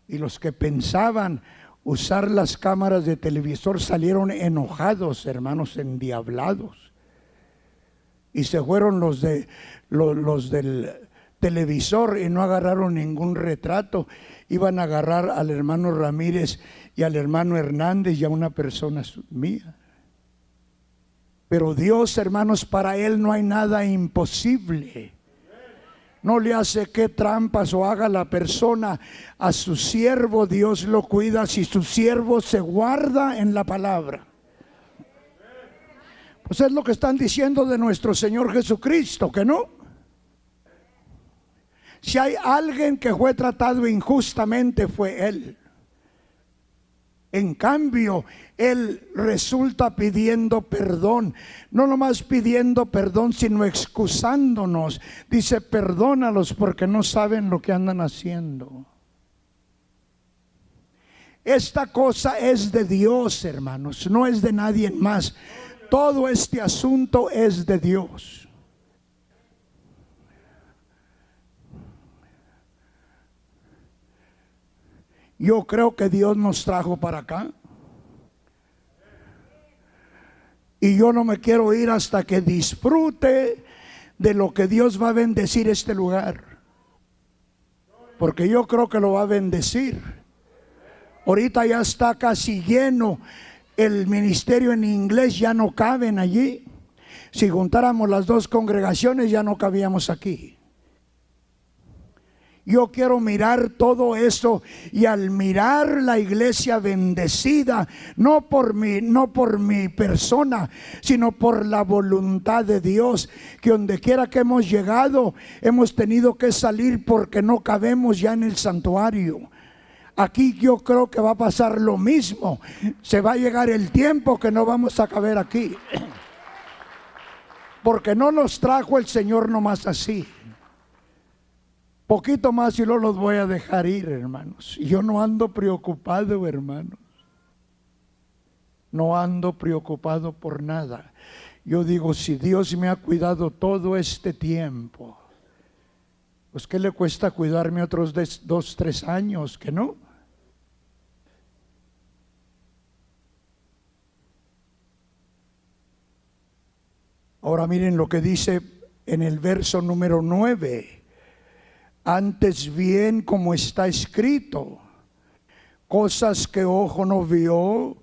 Y los que pensaban usar las cámaras de televisor salieron enojados, hermanos, endiablados. Y se fueron los del televisor y no agarraron ningún retrato. Iban a agarrar al hermano Ramírez y al hermano Hernández y a una persona mía. Pero Dios, hermanos, para Él no hay nada imposible. No le hace que trampas o haga la persona. A su siervo Dios lo cuida si su siervo se guarda en la palabra. Pues es lo que están diciendo de nuestro Señor Jesucristo, ¿que no? Si hay alguien que fue tratado injustamente, fue Él. En cambio, Él resulta pidiendo perdón. No nomás pidiendo perdón, sino excusándonos. Dice, perdónalos porque no saben lo que andan haciendo. Esta cosa es de Dios, hermanos, no es de nadie más. Todo este asunto es de Dios. Yo creo que Dios nos trajo para acá. Y yo no me quiero ir hasta que disfrute de lo que Dios va a bendecir este lugar. Porque yo creo que lo va a bendecir. Ahorita ya está casi lleno. El ministerio en inglés ya no caben allí. Si juntáramos las dos congregaciones ya no cabíamos aquí. Yo quiero mirar todo eso, y al mirar la iglesia bendecida, no por mi persona, sino por la voluntad de Dios, que donde quiera que hemos llegado, hemos tenido que salir porque no cabemos ya en el santuario. Aquí yo creo que va a pasar lo mismo. Se va a llegar el tiempo que no vamos a caber aquí, porque no nos trajo el Señor nomás así. Poquito más y luego los voy a dejar ir, hermanos. Y yo no ando preocupado, hermanos. No ando preocupado por nada. Yo digo, si Dios me ha cuidado todo este tiempo, pues ¿qué le cuesta cuidarme otros 2, 3 años? ¿Que no? Ahora miren lo que dice en el verso número 9. Antes bien, como está escrito, cosas que ojo no vio,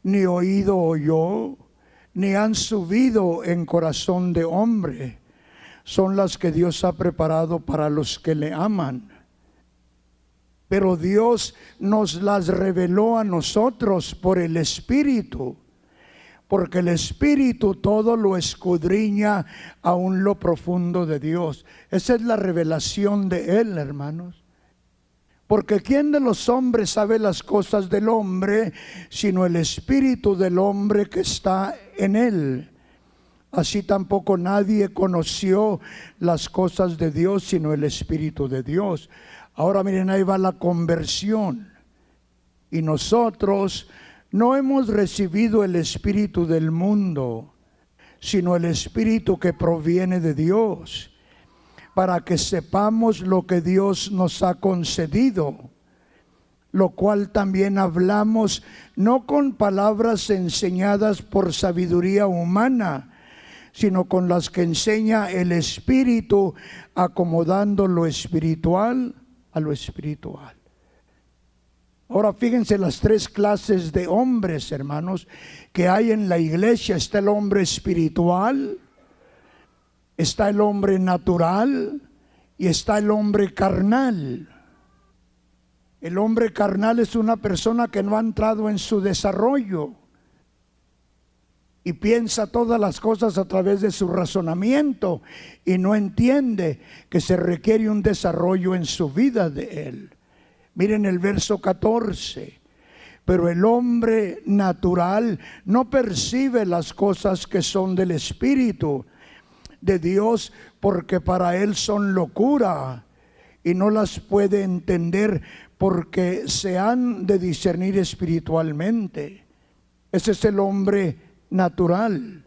ni oído oyó, ni han subido en corazón de hombre, son las que Dios ha preparado para los que le aman. Pero Dios nos las reveló a nosotros por el Espíritu, porque el Espíritu todo lo escudriña aún lo profundo de Dios. Esa es la revelación de Él, hermanos. Porque ¿quién de los hombres sabe las cosas del hombre, sino el Espíritu del hombre que está en él? Así tampoco nadie conoció las cosas de Dios, sino el Espíritu de Dios. Ahora miren, ahí va la conversión. Y nosotros no hemos recibido el espíritu del mundo, sino el Espíritu que proviene de Dios, para que sepamos lo que Dios nos ha concedido, lo cual también hablamos, no con palabras enseñadas por sabiduría humana, sino con las que enseña el Espíritu, acomodando lo espiritual a lo espiritual. Ahora fíjense las 3 clases de hombres, hermanos, que hay en la iglesia. Está el hombre espiritual, está el hombre natural y está el hombre carnal. El hombre carnal es una persona que no ha entrado en su desarrollo y piensa todas las cosas a través de su razonamiento y no entiende que se requiere un desarrollo en su vida de él. Miren el verso 14. Pero el hombre natural no percibe las cosas que son del Espíritu de Dios, porque para él son locura y no las puede entender, porque se han de discernir espiritualmente. Ese es el hombre natural.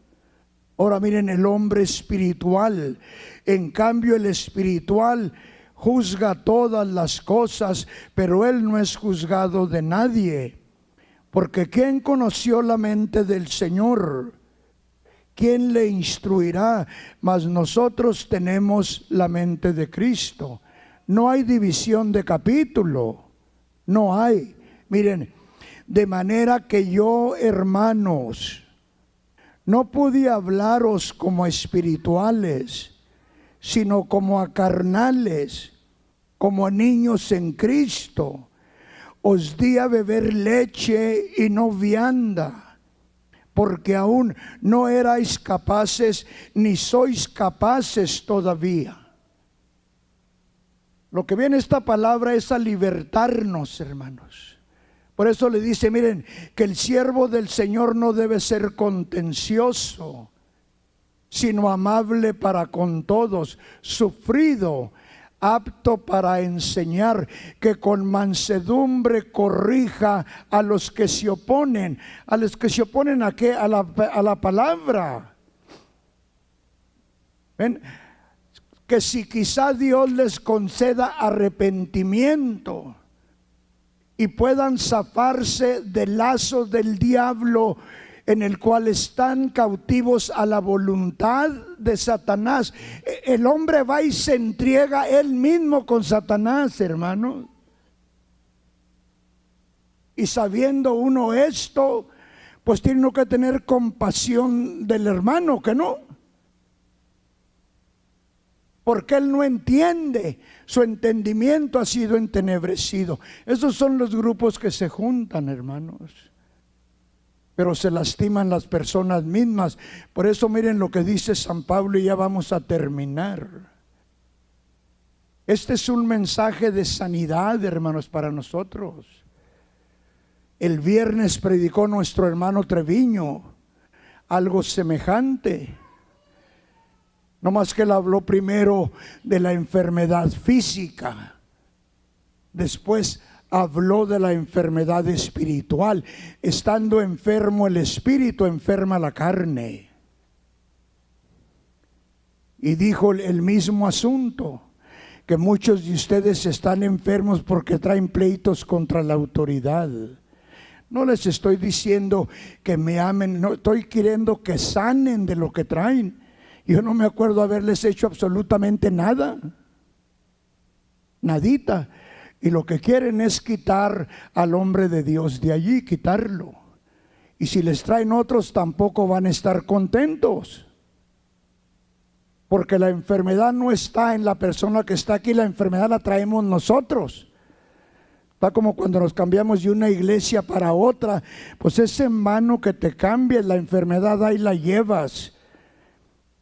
Ahora miren el hombre espiritual. En cambio el espiritual juzga todas las cosas, pero él no es juzgado de nadie. Porque ¿quién conoció la mente del Señor? ¿Quién le instruirá? Mas nosotros tenemos la mente de Cristo. No hay división de capítulo. No hay. Miren, de manera que yo, hermanos, no pude hablaros como espirituales, sino como a carnales, como a niños en Cristo. Os di a beber leche y no vianda, porque aún no erais capaces ni sois capaces todavía. Lo que viene esta palabra es a libertarnos, hermanos. Por eso le dice, miren, que el siervo del Señor no debe ser contencioso, sino amable para con todos, sufrido, apto para enseñar, que con mansedumbre corrija a los que se oponen. ¿A los que se oponen a qué? A la palabra. ¿Ven? Que si quizá Dios les conceda arrepentimiento y puedan zafarse del lazo del diablo en el cual están cautivos a la voluntad de Satanás. El hombre va y se entrega él mismo con Satanás, hermano. Y sabiendo uno esto, pues tiene uno que tener compasión del hermano, que no. Porque él no entiende, su entendimiento ha sido entenebrecido. Esos son los grupos que se juntan, hermanos. Pero se lastiman las personas mismas. Por eso miren lo que dice San Pablo, y ya vamos a terminar. Este es un mensaje de sanidad, hermanos, para nosotros. El viernes predicó nuestro hermano Treviño algo semejante. No más que él habló primero de la enfermedad física, después habló de la enfermedad espiritual. Estando enfermo el espíritu, enferma la carne. Y dijo el mismo asunto, que muchos de ustedes están enfermos porque traen pleitos contra la autoridad. No les estoy diciendo que me amen, no estoy queriendo que sanen de lo que traen. Yo no me acuerdo haberles hecho absolutamente nada, nadita. Y lo que quieren es quitar al hombre de Dios de allí, quitarlo. Y si les traen otros, tampoco van a estar contentos. Porque la enfermedad no está en la persona que está aquí, la enfermedad la traemos nosotros. Está como cuando nos cambiamos de una iglesia para otra, pues es en vano que te cambies, la enfermedad ahí la llevas.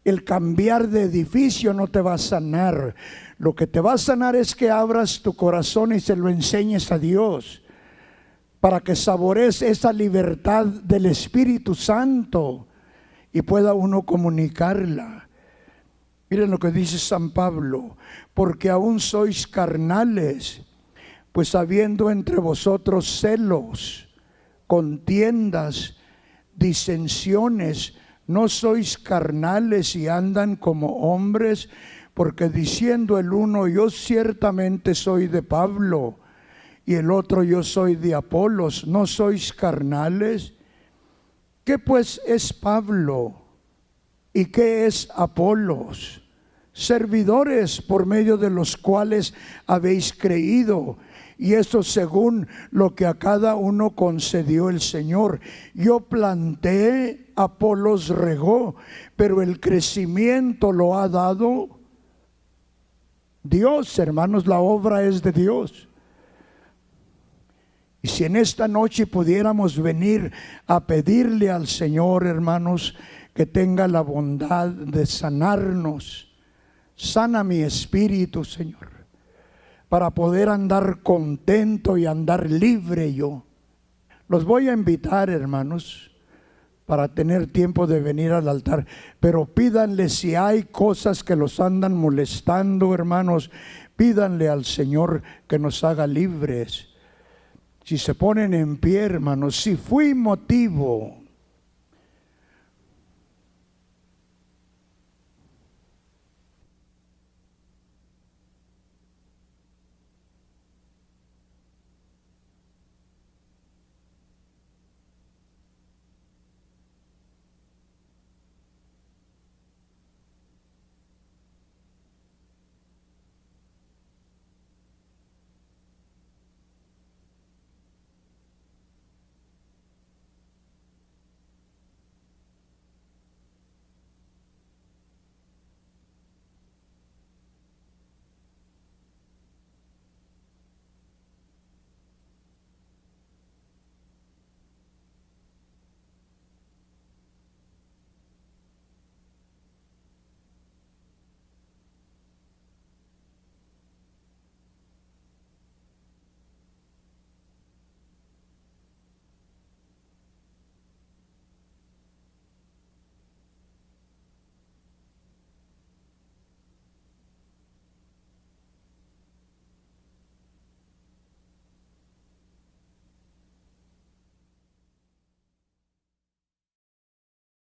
El cambiar de edificio no te va a sanar. Lo que te va a sanar es que abras tu corazón y se lo enseñes a Dios, para que saborees esa libertad del Espíritu Santo y pueda uno comunicarla. Miren lo que dice San Pablo: porque aún sois carnales, pues habiendo entre vosotros celos, contiendas, disensiones, ¿no sois carnales y andan como hombres? Porque diciendo el uno, yo ciertamente soy de Pablo, y el otro, yo soy de Apolos, ¿no sois carnales? ¿Qué pues es Pablo? ¿Y qué es Apolos? Servidores por medio de los cuales habéis creído, y eso según lo que a cada uno concedió el Señor. Yo planté, Apolos regó, pero el crecimiento lo ha dado Dios, hermanos. La obra es de Dios. Y si en esta noche pudiéramos venir a pedirle al Señor, hermanos, que tenga la bondad de sanarnos. Sana mi espíritu, Señor, para poder andar contento y andar libre yo. Los voy a invitar, hermanos, para tener tiempo de venir al altar. Pero pídanle, si hay cosas que los andan molestando, hermanos, pídanle al Señor que nos haga libres. Si se ponen en pie, hermanos, si fui motivo